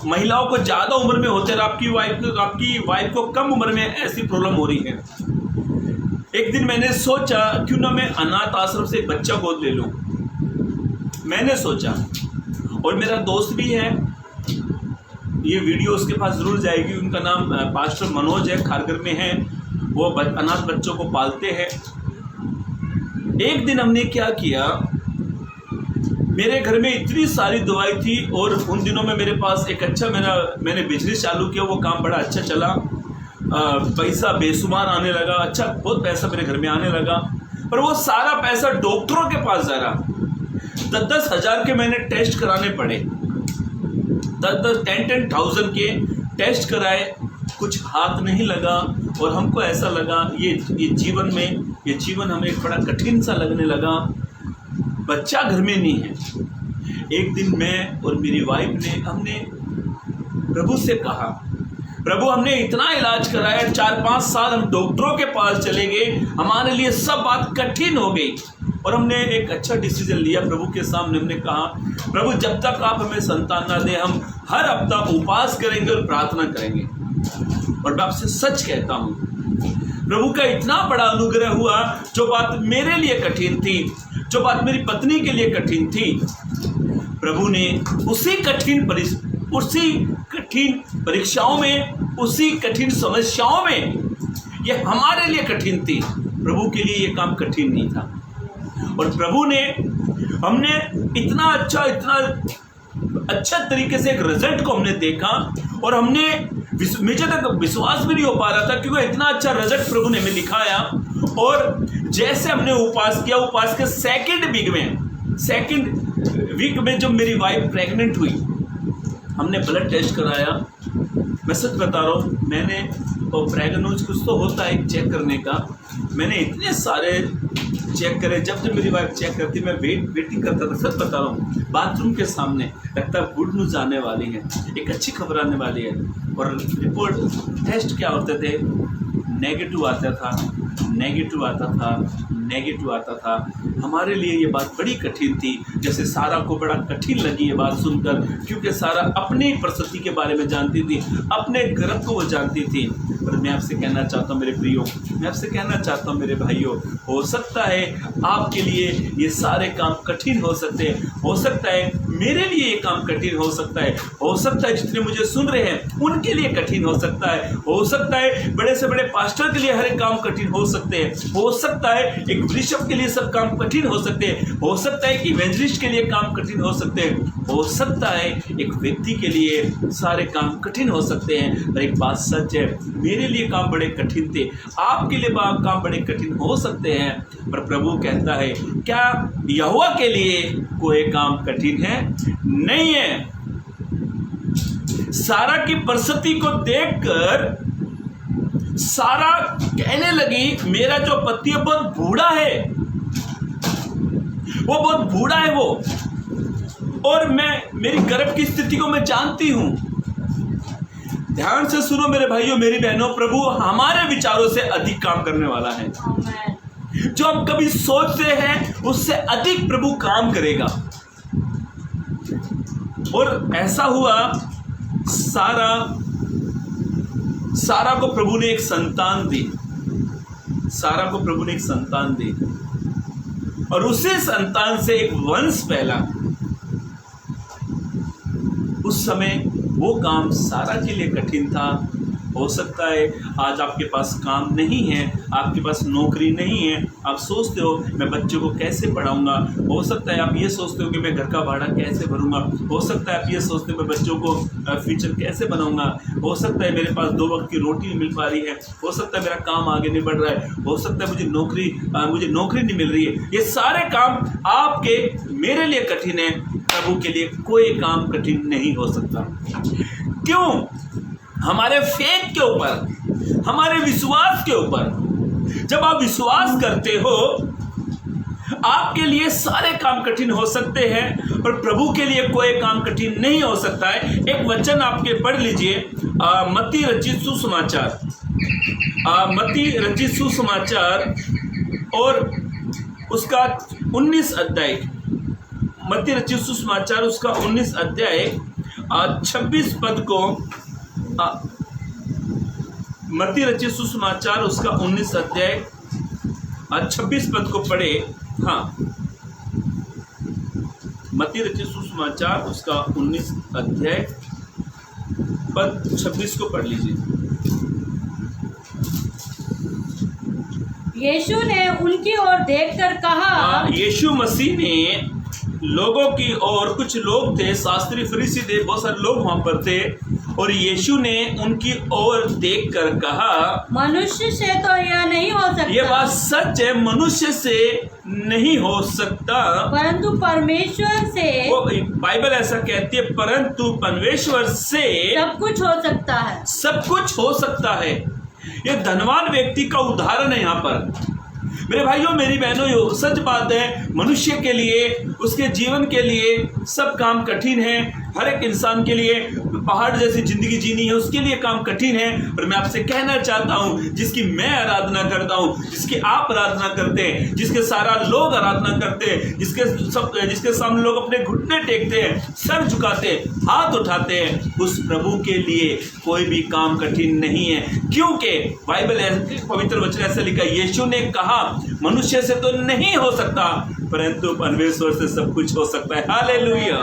महिलाओं को ज़्यादा उम्र में होते हैं, आपकी वाइफ को कम उम्र में ऐसी प्रॉब्लम हो रही है। एक दिन मैंने सोचा क्यों ना मैं अनाथ आश्रम से एक बच्चा गोद ले लूं। मैंने सोचा, और मेरा दोस्त भी है, ये वीडियो उसके पास जरूर जाएगी, उनका नाम पास्टर मनोज है, खारगर में है, वो अनाथ बच्चों को पालते हैं। एक दिन हमने क्या किया, मेरे घर में इतनी सारी दवाई थी और उन दिनों में मेरे पास एक अच्छा मैंने बिजनेस चालू किया, वो काम बड़ा अच्छा चला, पैसा बेशुमार आने लगा, अच्छा बहुत पैसा मेरे घर में आने लगा। पर वो सारा पैसा डॉक्टरों के पास जा रहा। 10-10 हज़ार के मैंने टेस्ट कराने पड़े, 10,000 के टेस्ट कराए, कुछ हाथ नहीं लगा और हमको ऐसा लगा ये जीवन हमें बड़ा कठिन सा लगने लगा। बच्चा घर में नहीं है। एक दिन मैं और मेरी वाइफ ने हमने प्रभु से कहा, प्रभु हमने इतना इलाज कराया, 4-5 साल हम डॉक्टरों के पास चले गए, हमारे लिए सब बात कठिन हो गई और हमने एक अच्छा डिसीजन लिया प्रभु के सामने। हमने कहा प्रभु जब तक आप हमें संतान ना दें हम हर हफ्ता उपवास करेंगे और प्रार्थना करेंगे। और मैं आपसे सच कहता हूँ प्रभु का इतना बड़ा अनुग्रह हुआ, जो बात मेरे लिए कठिन थी, जो बात मेरी पत्नी के लिए कठिन थी, प्रभु ने उसी कठिन परीक्षाओं में, उसी कठिन समस्याओं में, ये हमारे लिए कठिन थी, प्रभु के लिए ये काम कठिन नहीं था। और प्रभु ने, हमने इतना अच्छा तरीके से एक रिजल्ट को हमने देखा और मुझे तक विश्वास भी नहीं हो पा रहा था क्योंकि इतना अच्छा रिजल्ट प्रभु ने हमें दिखाया। और जैसे हमने उपवास किया, उपवास के सेकंड वीक में जब मेरी वाइफ प्रेग्नेंट हुई, हमने ब्लड टेस्ट कराया। मैं सच बता रहा हूँ, मैंने प्रेगनेंस कुछ तो होता है चेक करने का, मैंने इतने सारे चेक करे। जब जब मेरी वाइफ चेक करती मैं वेटिंग करता था। सच बता रहा हूँ, बाथरूम के सामने लगता है गुड न्यूज़ आने वाली है, एक अच्छी खबर आने वाली है। और रिपोर्ट टेस्ट क्या होते थे, नेगेटिव आता था, नेगेटिव आता था, नेगेटिव आता था। हमारे लिए ये बात बड़ी कठिन थी। जैसे सारा को बड़ा कठिन लगी ये बात सुनकर, क्योंकि सारा अपनी परिस्थिति के बारे में जानती थी, अपने गर्भ को वो जानती थी। पर मैं आपसे कहना चाहता हूँ मेरे प्रियो, मैं आपसे कहना चाहता हूँ मेरे भाइयों, हो सकता है आपके लिए ये सारे काम कठिन हो सकते हैं, हो सकता है मेरे लिए ये काम कठिन हो सकता है, हो सकता है जितने मुझे सुन रहे हैं उनके लिए कठिन हो सकता है, हो सकता है बड़े से बड़े पास्टर के लिए हर एक काम कठिन हो सकते हैं, हो सकता है एक बिशप के लिए सब काम कठिन हो सकते हैं, हो सकता है कि इवेंजलिस्ट के लिए काम कठिन हो सकते हैं, हो सकता है एक व्यक्ति के लिए सारे काम कठिन हो सकते हैं। पर एक बात सच है, मेरे लिए काम बड़े कठिन थे, आपके लिए काम बड़े कठिन हो सकते हैं। पर प्रभु कहता है, क्या यहोवा के लिए कोई काम कठिन है? नहीं है। सारा की परिस्थिति को देखकर सारा कहने लगी, मेरा जो पति है बहुत बूढ़ा है, वो बहुत बूढ़ा है वो, और मैं मेरी गर्भ की स्थिति को मैं जानती हूं। ध्यान से सुनो मेरे भाइयों मेरी बहनों, प्रभु हमारे विचारों से अधिक काम करने वाला है। जो हम कभी सोचते हैं उससे अधिक प्रभु काम करेगा। और ऐसा हुआ, सारा को प्रभु ने एक संतान दी, सारा को प्रभु ने एक संतान दी, और उसी संतान से एक वंश फैला। उस समय वो काम सारा के लिए कठिन था। हो सकता है आज आपके पास काम नहीं है, आपके पास नौकरी नहीं है, आप सोचते हो मैं बच्चों को कैसे पढ़ाऊंगा, हो सकता है आप ये सोचते हो कि मैं घर का भाड़ा कैसे भरूंगा, हो सकता है आप ये सोचते हो मैं बच्चों को फ्यूचर कैसे बनाऊंगा, हो सकता है मेरे पास 2 वक्त की रोटी नहीं मिल पा रही है, हो सकता है मेरा काम आगे नहीं बढ़ रहा है, हो सकता है मुझे नौकरी नहीं मिल रही है। ये सारे काम आपके मेरे लिए कठिन है, प्रभु के लिए कोई काम कठिन नहीं हो सकता। क्यों? हमारे फेथ के ऊपर, हमारे विश्वास के ऊपर। जब आप विश्वास करते हो आपके लिए सारे काम कठिन हो सकते हैं, पर प्रभु के लिए कोई काम कठिन नहीं हो सकता है। एक वचन आपके पढ़ लीजिए, मत्ती रचित सुसमाचार, मत्ती रचित सुसमाचार और उसका 19 अध्याय, मत्ती रचित सुसमाचार उसका 19 अध्याय 26 पद को, मत्ती रचित सुसमाचार उसका 19 अध्याय 26 पद को पढ़े। हाँ, मत्ती रचित सुसमाचार उसका 19 अध्याय पद 26 को पढ़ लीजिए। यीशु ने उनकी ओर देखकर कहा, यीशु मसीह ने लोगों की ओर, कुछ लोग थे, शास्त्री फरीसी थे, बहुत सारे लोग वहां पर थे, और यीशु ने उनकी ओर देखकर कहा, मनुष्य से तो यह नहीं हो सकता। ये बात सच है, मनुष्य से नहीं हो सकता, परंतु परमेश्वर से, वो बाइबल ऐसा कहती है, परंतु परमेश्वर से सब कुछ हो सकता है, सब कुछ हो सकता है। ये धनवान व्यक्ति का उदाहरण है यहाँ पर। मेरे भाइयों मेरी बहनों, सच बात है, मनुष्य के लिए, उसके जीवन के लिए सब काम कठिन है। हर एक इंसान के लिए पहाड़ जैसी जिंदगी जीनी है, उसके लिए काम कठिन है। और मैं आपसे कहना चाहता हूँ, जिसकी मैं आराधना करता हूँ, जिसकी आप आराधना करते हैं, जिसके सारा लोग आराधना करते हैं, जिसके सामने लोग अपने घुटने टेकते हैं, सर झुकाते हैं, हाथ उठाते हैं, उस प्रभु के लिए कोई भी काम कठिन नहीं है। क्योंकि बाइबल पवित्र वचन ऐसा लिखा, यीशु ने कहा मनुष्य से तो नहीं हो सकता, परंतु परमेश्वर से सब कुछ हो सकता है। हालेलुया,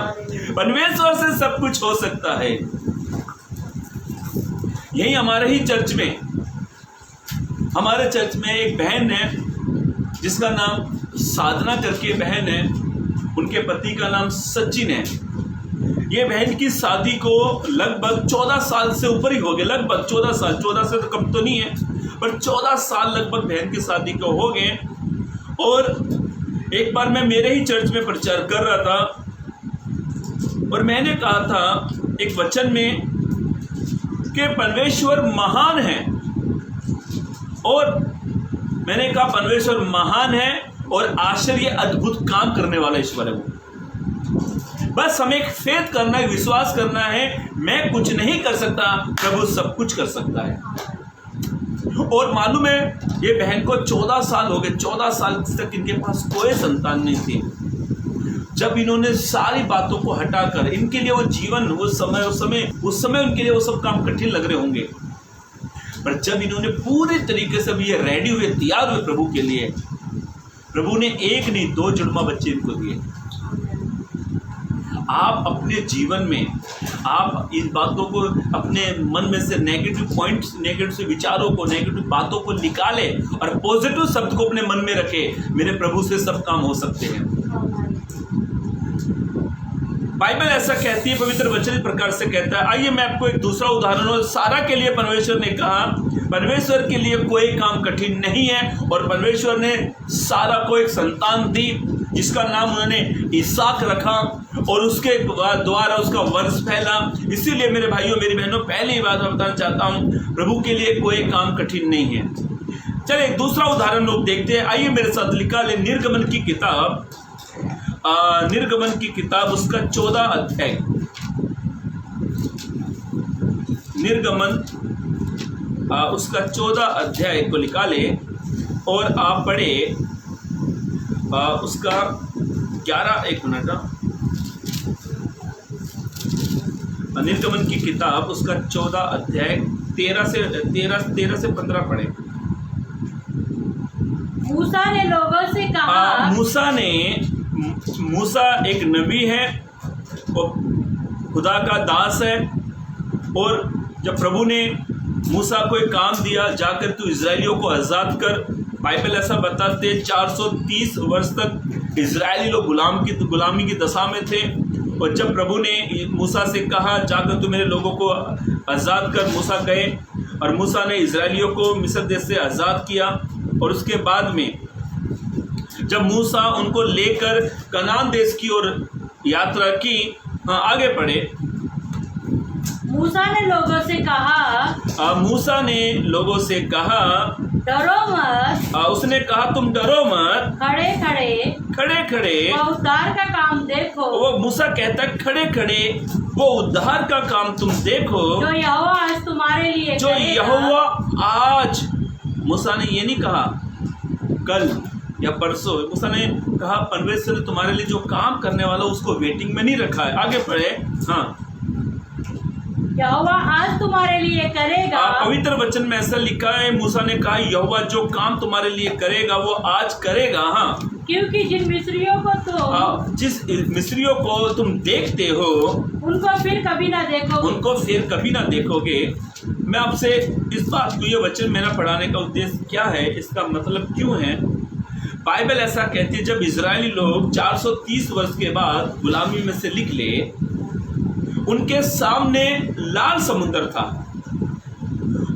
परमेश्वर से सब कुछ हो सकता है। यही हमारे ही चर्च में, हमारे चर्च में एक बहन है जिसका नाम साधना करके बहन है, उनके पति का नाम सचिन है। ये बहन की शादी को लगभग 14 साल से ऊपर ही हो गए, लगभग 14 साल, 14 से तो कम तो नहीं है, पर 14 साल लगभग बहन की शादी को हो गए। और एक बार मैं मेरे ही चर्च में प्रचार कर रहा था और मैंने कहा था एक वचन में कि परमेश्वर महान है, और मैंने कहा परमेश्वर महान है और आश्चर्य अद्भुत काम करने वाला ईश्वर है वो। बस हमें एक फेथ करना है, विश्वास करना है, मैं कुछ नहीं कर सकता, प्रभु सब कुछ कर सकता है। और मालूम है ये बहन को 14 साल हो गए, 14 साल तक इनके पास कोई संतान नहीं थी। जब इन्होंने सारी बातों को हटाकर, इनके लिए वो जीवन, उस समय उनके लिए वो सब काम कठिन लग रहे होंगे, पर जब इन्होंने पूरे तरीके से भी ये रेडी हुए, तैयार हुए प्रभु के लिए, प्रभु ने एक नहीं 2 जुड़वा बच्चे इनको दिए। आप अपने जीवन में आप इन बातों को, अपने मन में से नेगेटिव पॉइंट्स, नेगेटिव से विचारों को, नेगेटिव बातों को निकाले और पॉजिटिव शब्द को अपने मन में रखे। मेरे प्रभु से सब काम हो सकते हैं। बाइबल ऐसा कहती है, पवित्र वचन इस प्रकार से कहता है। आइए मैं आपको एक दूसरा उदाहरण, और सारा के लिए परमेश्वर ने कहा, परमेश्वर के लिए कोई काम कठिन नहीं है, और परमेश्वर ने सारा को एक संतान दी जिसका नाम उन्होंने इसहाक रखा, और उसके द्वारा उसका वंश फैला। इसीलिए मेरे भाइयों मेरी बहनों, पहली बात मैं बताना चाहता हूँ, प्रभु के लिए कोई काम कठिन नहीं है। चलिए एक दूसरा उदाहरण लोग देखते हैं। आइए मेरे साथ लिखा ले निर्गमन की किताब, निर्गमन की किताब उसका 14 अध्याय, निर्गमन उसका 14 अध्याय को निकाले और आप पढ़े उसका 11, एक मिनट, निर्गमन की किताब उसका 14 अध्याय 13 से 15 पढ़े। मूसा ने लोगों से कहा, मूसा एक नबी है और खुदा का दास है, और जब प्रभु ने मूसा को एक काम दिया, जाकर तू इजरायलियों को आज़ाद कर। बाइबल ऐसा बताते 430 वर्ष तक इजरायली लोग गुलामी की दशा में थे, और जब प्रभु ने मूसा से कहा जाकर तू मेरे लोगों को आज़ाद कर, मूसा गए और मूसा ने इजरायलियों को मिस्र देश से आज़ाद किया। और उसके बाद में जब मूसा उनको लेकर कनान देश की ओर यात्रा की, आगे पढ़े। मूसा ने लोगों से कहा, डरो मत। उसने कहा तुम डरो मत, खड़े खड़े वो उद्धार का काम देखो। वो मूसा कहता खड़े खड़े वो उद्धार का काम तुम देखो, जो यहोवा आज तुम्हारे लिए जो यहोवा आज। मूसा ने ये नहीं कहा कल या परसों, मूसा ने कहा परमेश्वर ने तुम्हारे लिए जो काम करने वाला उसको वेटिंग में नहीं रखा है। आगे पढ़े। हाँ, यहोवा आज तुम्हारे लिए करेगा। पवित्र वचन में ऐसा लिखा है, मूसा ने कहा यहोवा जो काम तुम्हारे लिए करेगा वो आज करेगा। हाँ, क्योंकि जिस मिस्रियों को तुम देखते हो उनको फिर कभी ना देखोगे। मैं आपसे इस बात को, ये वचन मेरा पढ़ाने का उद्देश्य क्या है, इसका मतलब क्यों है। बाइबल ऐसा कहती है जब इजरायली लोग 430 वर्ष के बाद गुलामी में से निकले, उनके सामने लाल समुद्र था,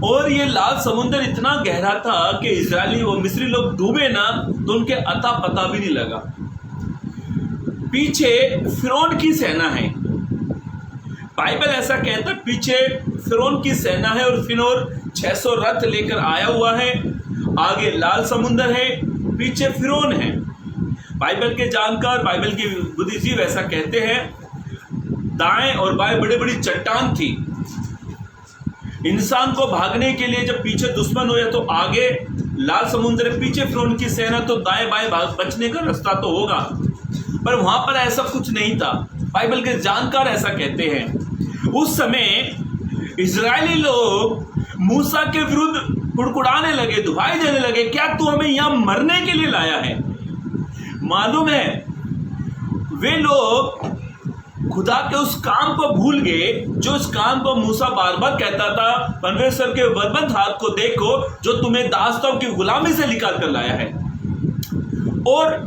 और ये लाल समुद्र इतना गहरा था कि इजरायली वो मिस्री लोग डूबे ना तो उनके अता पता भी नहीं लगा। पीछे फिरौन की सेना है, बाइबल ऐसा कहता है पीछे फिरौन की सेना है, और फिरौन 600 रथ लेकर आया हुआ है। आगे लाल समुद्र है, पीछे फिरौन है। बाइबल के जानकार, बाइबल के बुद्धिजीवी ऐसा कहते हैं दाएं और बाएं बड़ी बड़ी चट्टान थी। इंसान को भागने के लिए जब पीछे दुश्मन हो या तो आगे लाल समुद्र, पीछे फिरौन की सेना, तो दाएं बाएं बचने का रास्ता तो होगा, पर वहां पर ऐसा कुछ नहीं था। बाइबल के जानकार ऐसा कहते हैं उस समय इजरायली लोग मूसा के विरुद्ध कुड़कुड़ाने लगे, दुहाई देने लगे, क्या तू हमें यहां मरने के लिए लाया है। मालूम है वे लोग खुदा के उस काम को भूल गए, जो उस काम को मूसा बार बार कहता था परमेश्वर के बलवंत हाथ को देखो जो तुम्हें दासों की गुलामी से निकाल कर लाया है। और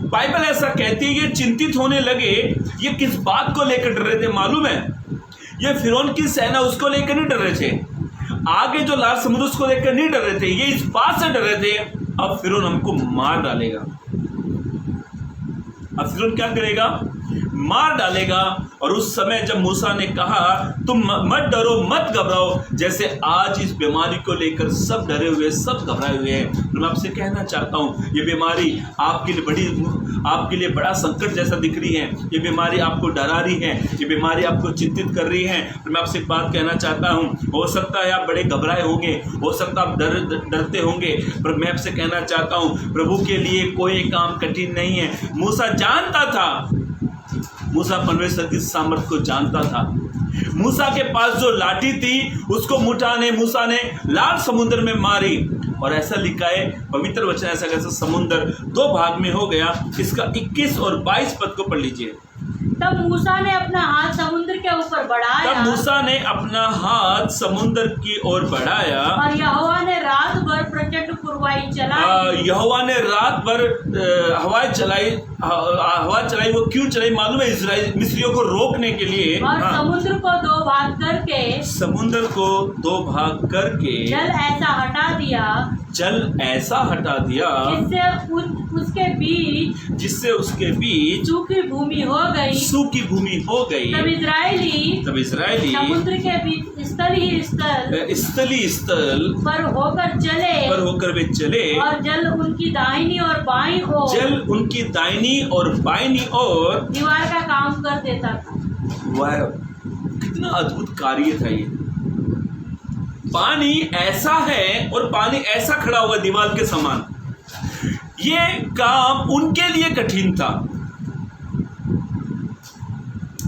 बाइबल ऐसा कहती है ये चिंतित होने लगे। ये किस बात को लेकर डर रहे थे मालूम है? ये फिरौन की सेना उसको लेकर नहीं डर रहे थे, आगे जो लाल समुद्र उसको लेकर नहीं डर रहे थे, ये इस बात से डर रहे थे अब फिरौन हमको मार डालेगा। अब फिरौन क्या करेगा? मार डालेगा। और उस समय जब मूसा ने कहा तुम मत डरो, मत घबराओ, जैसे आज इस बीमारी को लेकर सब डरे हुए, सब घबराए हुए हैं, तो मैं आपसे कहना चाहता हूँ ये बीमारी आपके लिए बड़ा संकट जैसा दिख रही है, ये बीमारी आपको डरा रही है, ये बीमारी आपको चिंतित कर रही है। तो मैं आपसे एक बात कहना चाहता हूँ, हो सकता है आप बड़े घबराए होंगे, हो सकता है आप डरते होंगे, पर मैं आपसे कहना चाहता हूँ प्रभु के लिए कोई काम कठिन नहीं है। मूसा जानता था, मूसा परमेश्वर की सामर्थ को जानता था। मूसा के पास जो लाठी थी उसको मूसा ने लाल समुद्र में मारी, और ऐसा लिखा है पवित्र वचन ऐसा कैसा समुद्र 2 भाग में हो गया। इसका 21 और 22 पद को पढ़ लीजिए। तब मूसा ने अपना हाथ समुद्र के ऊपर बढ़ाया, तब मूसा ने अपना हाथ समुद्र की ओर बढ़ाया, और यहोवा ने रात भर प्रचंड पुरवाई चलाई। यहोवा ने रात भर हवा चलाई। वो क्यों चलाई मालूम है? इस्राएल मिस्रियों को रोकने के लिए। और समुद्र को 2 भाग करके, समुद्र को 2 भाग करके जल ऐसा हटा दिया जिससे उसके बीच सूखी भूमि हो गई। तब इस्राएली समुद्र के बीच स्थली स्थल पर होकर वे चले, और जल उनकी दाहिनी और बाईं ओर दीवार का काम कर देता था। वह कितना अद्भुत कार्य था ये। पानी ऐसा है और पानी ऐसा खड़ा हुआ दीवार के समान। ये काम उनके लिए कठिन था,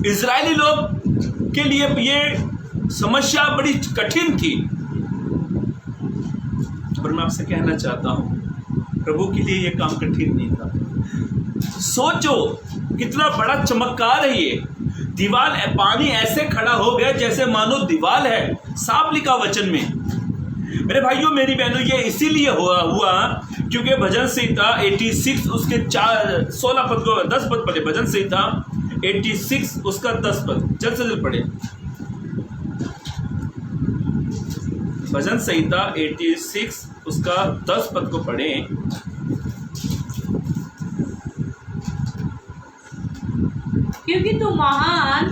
इजरायली लोग के लिए ये समस्या बड़ी कठिन थी। पर मैं आपसे कहना चाहता हूं प्रभु के लिए ये काम कठिन नहीं था। सोचो कितना बड़ा चमत्कार है ये। दीवार, पानी ऐसे खड़ा हो गया जैसे मानो दीवार है, साफ लिखा वचन में। मेरे भाइयों मेरी बहनों, ये इसीलिए हुआ क्योंकि भजन संहिता 86 उसके 16 पद को 10 पद पढ़े। भजन संहिता 86 उसका 10 पद जल्द से जल्द पढ़े। भजन संहिता 86 उसका 10 पद को पढ़े। क्योंकि तू महान,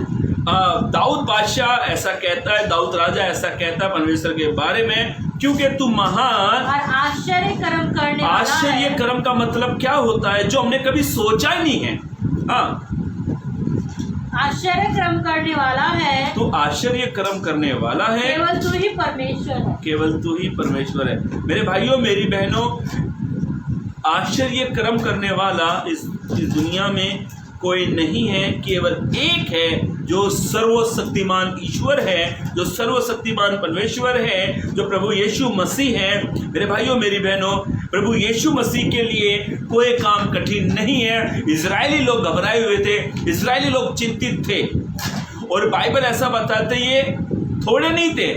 दाऊद बादशाह ऐसा कहता है, दाऊद राजा ऐसा कहता है परमेश्वर के बारे में, क्योंकि तू महान और आश्चर्य कर्म करने वाला है। आश्चर्य कर्म का मतलब क्या होता है? जो हमने कभी सोचा ही नहीं है। हाँ, आश्चर्य कर्म करने वाला है। तो आश्चर्य कर्म करने वाला है, केवल तू ही परमेश्वर है। केवल तू ही परमेश्वर है। मेरे भाइयों मेरी बहनों, आश्चर्य कर्म करने वाला इस दुनिया में कोई नहीं है, केवल एक है जो सर्वशक्तिमान ईश्वर है, जो सर्वशक्तिमान परमेश्वर है, जो प्रभु यीशु मसीह है। मेरे भाइयों मेरी बहनों, प्रभु यीशु मसीह के लिए कोई काम कठिन नहीं है। इजरायली लोग घबराए हुए थे, इजरायली लोग चिंतित थे, और बाइबल ऐसा बताते ये थोड़े नहीं थे।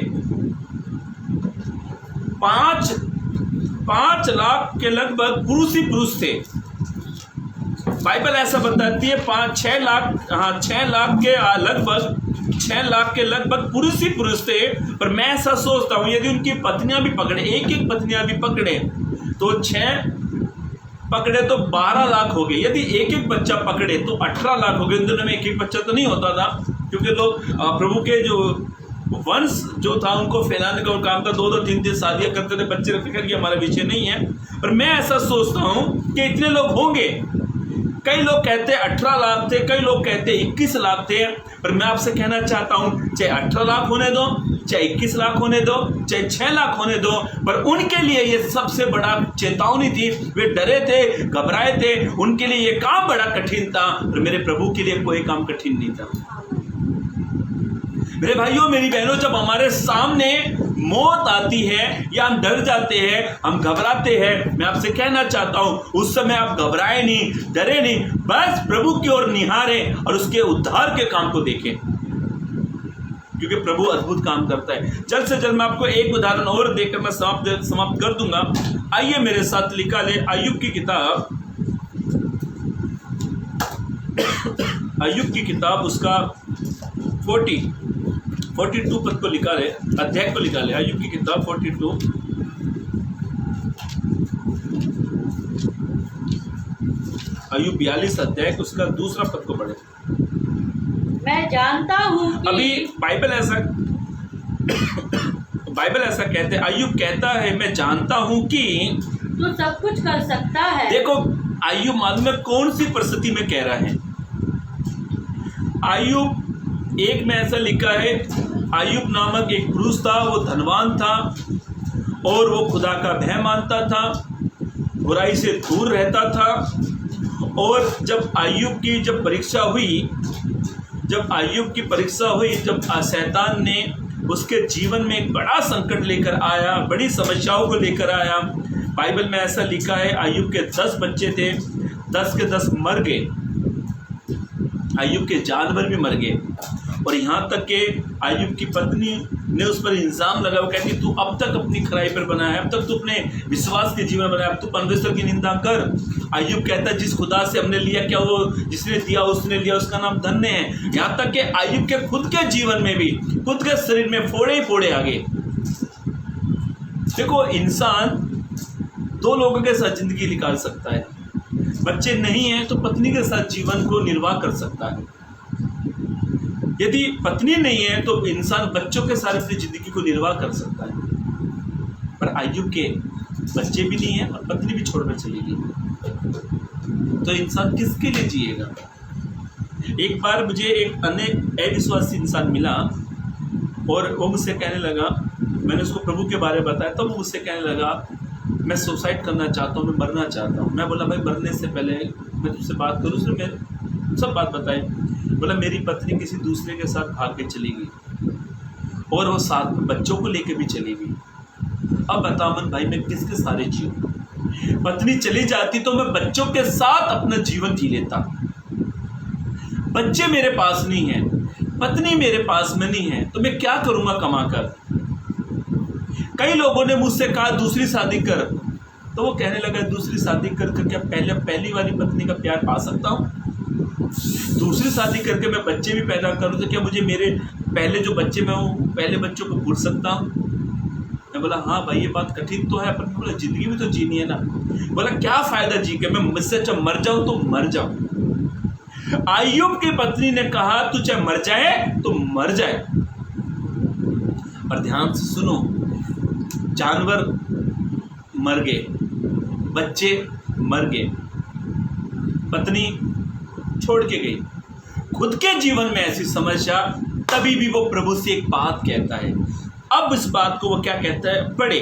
5 लाख के लगभग पुरुष ही पुरुष थे। बाइबल ऐसा बताती है 6 लाख के लगभग पुरुष ही पुरुष थे। पर मैं ऐसा सोचता हूँ यदि उनकी पत्नियां भी पकड़े, एक पत्नियां भी पकड़े, तो 6 पकड़े तो 12 लाख हो गए। यदि एक बच्चा पकड़े तो 18 लाख हो गए। उन दिनों में एक बच्चा तो नहीं होता था, क्योंकि लोग प्रभु के जो वंश जो था उनको फैलाने का काम था। 2-2, 3-3 शादियां करते थे, बच्चे रखते थे। ये हमारा विषय नहीं है, पर मैं ऐसा सोचता हूँ कि इतने लोग होंगे। कई लोग कहते 18 लाख थे, कई लोग कहते 21 लाख थे। पर मैं आपसे कहना चाहता हूं, चाहे 18 लाख होने दो, चाहे 21 लाख होने दो, चाहे 6 लाख होने दो, पर उनके लिए ये सबसे बड़ा चेतावनी थी। वे डरे थे, घबराए थे, उनके लिए ये काम बड़ा कठिन था। और मेरे प्रभु के लिए कोई काम कठिन नहीं था। मेरे भाइयों मेरी बहनों, जब हमारे सामने मौत आती है या हम डर जाते हैं, हम घबराते हैं, मैं आपसे कहना चाहता हूं उस समय आप घबराए नहीं, डरे नहीं, बस प्रभु की ओर निहारें और उसके उद्धार के काम को देखें, क्योंकि प्रभु अद्भुत काम करता है। जल्द से जल्द मैं आपको एक उदाहरण और देकर मैं समाप्त कर दूंगा। आइए मेरे साथ लिखा ले अय्यूब की किताब उसका 42 पद को लिखा ले, अध्याय को लिखा ले। अय्यूब की किताब 42 अय्यूब 42 अध्याय उसका 2 पद को पढ़े। मैं जानता हूँ कि अभी बाइबल ऐसा कहते हैं, अय्यूब कहता है मैं जानता हूँ कि तू सब कुछ कर सकता है। देखो अय्यूब मालूम है कौन सी परिस्थिति में कह रहा है। अय्यूब एक में ऐसा लिखा है, अय्यूब नामक एक पुरुष था, वो धनवान था और वो खुदा का भय मानता था, बुराई से दूर रहता था। और जब अय्यूब की परीक्षा हुई, जब शैतान ने उसके जीवन में एक बड़ा संकट लेकर आया, बड़ी समस्याओं को लेकर आया। बाइबल में ऐसा लिखा है अय्यूब के 10 बच्चे थे, 10 के 10 मर गए, अय्यूब के जानवर भी मर गए। और यहाँ तक कि अय्यूब की पत्नी ने उस पर इल्ज़ाम लगा, वो कहती तू अब तक अपनी खराई पर बना है, अब तक तू अपने विश्वास के जीवन बनाया, अब तू परमेश्वर की निंदा कर। अय्यूब कहता है जिस खुदा से हमने लिया, क्या वो जिसने दिया उसने लिया, उसका नाम धन्य है। यहाँ तक कि अय्यूब के खुद के जीवन में भी, खुद के शरीर में फोड़े ही फोड़े आ गए। देखो इंसान 2 लोगों के साथ जिंदगी निकाल सकता है, बच्चे नहीं हैं तो पत्नी के साथ जीवन को निर्वाह कर सकता है। यदि पत्नी नहीं है तो इंसान बच्चों के साथ अपनी जिंदगी को निर्वाह कर सकता है। पर अय्यूब के बच्चे भी नहीं है और पत्नी भी छोड़कर चली गई, तो इंसान किसके लिए जिएगा। एक बार मुझे एक अन्य अविश्वासी इंसान मिला और वो मुझसे कहने लगा, मैंने उसको प्रभु के बारे में बताया, तो वो मुझसे कहने लगा मैं सुसाइड करना चाहता हूँ, मैं मरना चाहता हूँ। मैं बोला भाई मरने से पहले मैं तुझसे बात करूँ। उसने मेरे सब बात बताई। बोला मेरी पत्नी किसी दूसरे के साथ भाग के चली गई और वो साथ में बच्चों को लेके भी चली गई। अब बता मन भाई मैं किसके सारे जीऊँ। पत्नी चली जाती तो मैं बच्चों के साथ अपना जीवन जी लेता। बच्चे मेरे पास नहीं है, पत्नी मेरे पास में नहीं है, तो मैं क्या करूँगा कमा कर। कई लोगों ने मुझसे कहा दूसरी शादी कर, तो वो कहने लगा दूसरी शादी कर क्या पहली वाली पत्नी का प्यार पा सकता हूँ। दूसरी शादी करके मैं बच्चे भी पैदा करूँ तो क्या मुझे मेरे पहले जो बच्चे मैं हूँ पहले बच्चों को भूल सकता हूँ। मैं बोला हाँ भाई ये बात कठिन तो है, पर बोला जिंदगी भी तो जीनी है ना। बोला क्या फायदा जी के, मैं मुझसे जब मर जाऊँ तो मर जाऊँ। अय्यूब की पत्नी ने कहा तू चाहे मर जाए तो मर जाए। और ध्यान से सुनो, जानवर मर गए, बच्चे मर गए, पत्नी छोड़ के गई, खुद के जीवन में ऐसी समस्या, तभी भी वो प्रभु से एक बात कहता है। अब इस बात को वो क्या कहता है पढ़े।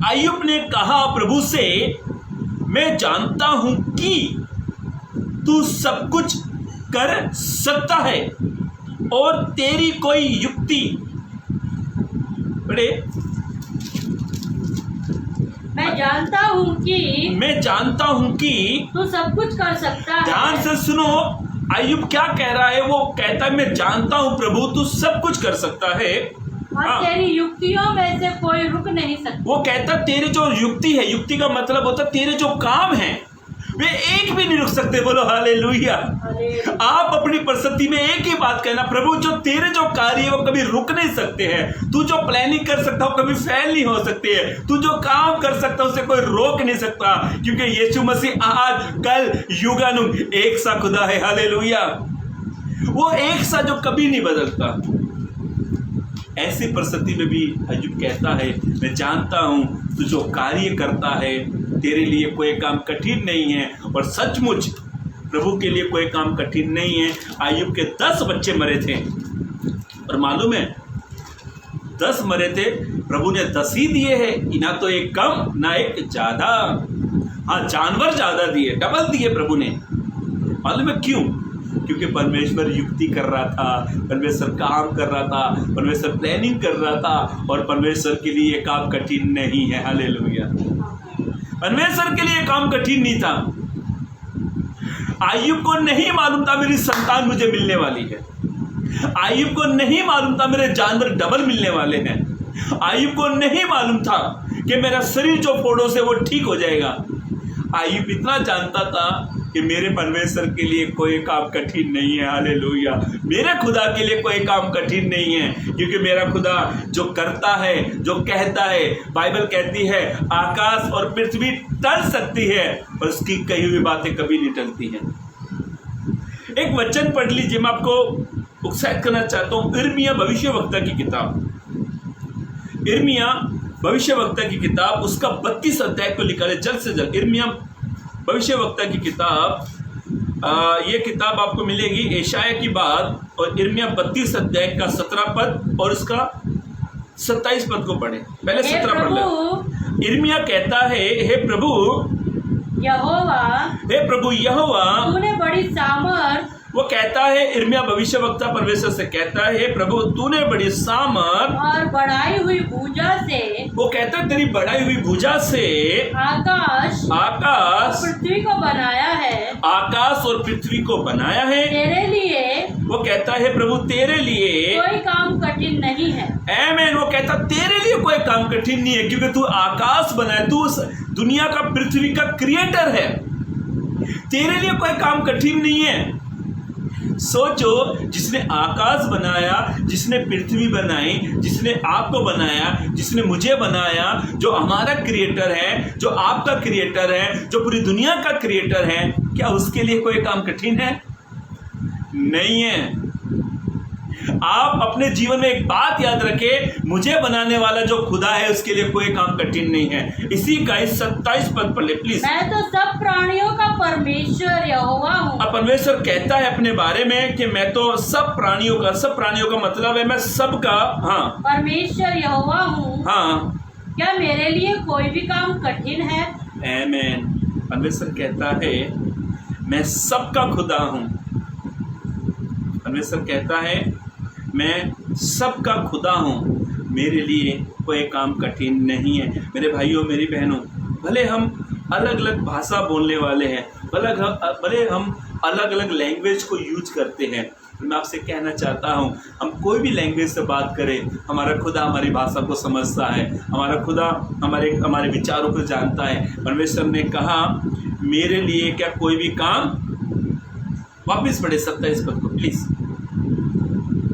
अय्यूब ने कहा प्रभु से मैं जानता हूं कि तू सब कुछ कर सकता है और तेरी कोई युक्ति, पढ़े, मैं जानता हूँ कि तू सब कुछ कर सकता है। ध्यान से सुनो, अय्यूब क्या कह रहा है। वो कहता है मैं जानता हूँ प्रभु तू सब कुछ कर सकता है और तेरी युक्तियों में से कोई रुक नहीं सकता। वो कहता तेरे जो युक्ति है, युक्ति का मतलब होता है तेरे जो काम है वे एक भी नहीं रुक सकते। बोलो हालेलुया। आप अपनी परिस्थिति में एक ही बात कहना, प्रभु जो तेरे जो कार्य है वो कभी रुक नहीं सकते हैं। तू जो प्लानिंग कर सकता हो कभी फेल नहीं हो सकती है। तू जो काम कर सकता उसे कोई रोक नहीं सकता, क्योंकि यीशु मसीह आज कल युगानुग एक सा खुदा है। हालेलुया। वो एक सा जो कभी नहीं बदलता। ऐसी परिस्थिति में भी अय्यूब कहता है मैं जानता हूं तू जो कार्य करता है तेरे लिए कोई काम कठिन नहीं है। और सचमुच प्रभु के लिए कोई काम कठिन नहीं है। अय्यूब के 10 बच्चे मरे थे और मालूम है 10 मरे थे, प्रभु ने 10 ही दिए हैं, ना तो एक कम ना एक ज्यादा। हाँ जानवर ज्यादा दिए, डबल दिए प्रभु ने। मालूम है क्यों? क्योंकि परमेश्वर युक्ति कर रहा था, परमेश्वर काम कर रहा था, परमेश्वर प्लानिंग कर रहा था और परमेश्वर के लिए काम कठिन नहीं है। हालेलुया। परमेश्वर के लिए काम कठिन नहीं था। अय्यूब को नहीं मालूम था मेरी संतान मुझे मिलने वाली है। अय्यूब को नहीं मालूम था मेरे जानवर डबल मिलने वाले हैं। अय्यूब को नहीं मालूम था कि मेरा शरीर जो फोड़ों से वो ठीक हो जाएगा। अय्यूब इतना जानता था कि मेरे परमेश्वर के लिए कोई काम कठिन नहीं है। हालेलुया। मेरे खुदा के लिए कोई काम कठिन नहीं है, क्योंकि मेरा खुदा जो करता है, जो कहता है, बाइबल कहती है आकाश और पृथ्वी टल सकती है पर उसकी कही हुई बातें कभी नहीं टलती हैं। एक वचन पढ़ लीजिए, मैं आपको उत्साहित करना चाहता हूँ। इर्मिया भविष्यवक्ता की किताब, इर्मिया भविष्यवक्ता की किताब, उसका 32 अध्याय को निकाले जल्द से जल्द। इर्मिया भविष्यवक्ता की किताब, ये किताब आपको मिलेगी यशायाह की बात, और इर्मिया 32 अध्याय का 17 पद और उसका 27 पद को पढ़े। पहले 17 पढ़ ले। इर्मिया कहता है, हे प्रभु यहोवा, तूने बड़ी सामर्थ, वो कहता है, इर्मिया भविष्यवक्ता परमेश्वर से कहता है, हे प्रभु तूने बड़ी सामर्थ और बढ़ाई हुई भुजा से, वो कहता है तेरी बढ़ाई हुई भुजा से आकाश पृथ्वी को बनाया है, आकाश और पृथ्वी को बनाया है। तेरे लिए वो कहता है, प्रभु तेरे लिए कोई काम कठिन नहीं है। आमीन। वो कहता तेरे लिए कोई काम कठिन नहीं है, क्योंकि तू आकाश बनाए, तू उस दुनिया का, पृथ्वी का क्रिएटर है। तेरे लिए कोई काम कठिन नहीं है। सोचो, जिसने आकाश बनाया, जिसने पृथ्वी बनाई, जिसने आपको बनाया, जिसने मुझे बनाया, जो हमारा क्रिएटर है, जो आपका क्रिएटर है, जो पूरी दुनिया का क्रिएटर है, क्या उसके लिए कोई काम कठिन है? नहीं है। आप अपने जीवन में एक बात याद रखें, मुझे बनाने वाला जो खुदा है उसके लिए कोई काम कठिन नहीं है। इसी का 27 पद पढ़ ले प्लीज। मैं तो सब प्राणियों का परमेश्वर यहोवा हूँ। अब परमेश्वर कहता है अपने बारे में कि मैं तो सब प्राणियों का मतलब है मैं सबका, हाँ, परमेश्वर यहोवा हूँ। हाँ, क्या मेरे लिए कोई भी काम कठिन है? आमीन। परमेश्वर कहता है मैं सबका खुदा हूँ। परमेश्वर कहता है मैं सबका खुदा हूँ, मेरे लिए कोई काम कठिन नहीं है। मेरे भाइयों, मेरी बहनों, भले हम अलग अलग भाषा बोलने वाले हैं, भले हम अलग अलग लैंग्वेज को यूज करते हैं, मैं आपसे कहना चाहता हूँ, हम कोई भी लैंग्वेज से बात करें, हमारा खुदा हमारी भाषा को समझता है, हमारा खुदा हमारे विचारों को जानता है। परमेश्वर ने कहा मेरे लिए क्या कोई भी काम, वापिस पढ़े 27 पद को प्लीज।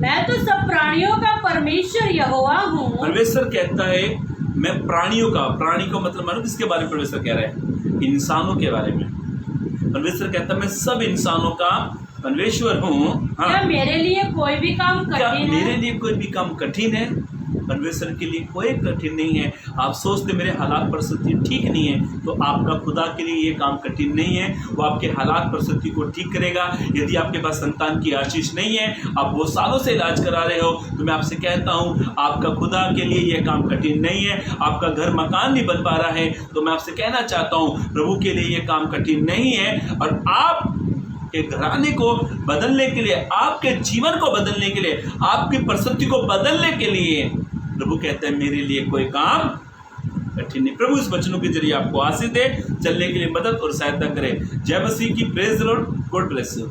मैं तो सब प्राणियों का परमेश्वर यहोवा हूँ। परमेश्वर कहता है मैं प्राणियों का, प्राणी को मतलब मानो किसके बारे में परमेश्वर कह रहा है? इंसानों के बारे में। परमेश्वर कहता है मैं सब इंसानों का परमेश्वर हूँ। हाँ, क्या मेरे लिए कोई भी काम कठिन है? मेरे लिए कोई भी काम कठिन है? परमेश्वर के लिए कोई कठिन नहीं है। आप सोचते मेरे हालात परिस्थिति ठीक नहीं है, तो आपका खुदा के लिए ये काम कठिन नहीं है। वो आपके हालात परिस्थिति को ठीक करेगा। यदि आपके पास संतान की आशीष नहीं है, आप वो सालों से इलाज करा रहे हो, तो मैं आपसे कहता हूँ आपका खुदा के लिए ये काम कठिन नहीं है। आपका घर मकान नहीं बन पा रहा है, तो मैं आपसे कहना चाहता हूँ प्रभु के लिए ये काम कठिन नहीं है। और आप के घराने को बदलने के लिए, आपके जीवन को बदलने के लिए, आपकी परिस्थिति को बदलने के लिए प्रभु कहते हैं मेरे लिए कोई काम कठिन नहीं। प्रभु इस वचनों के जरिए आपको आशीष दे, चलने के लिए मदद और सहायता करे। जय मसीह की। Praise the Lord. God bless you.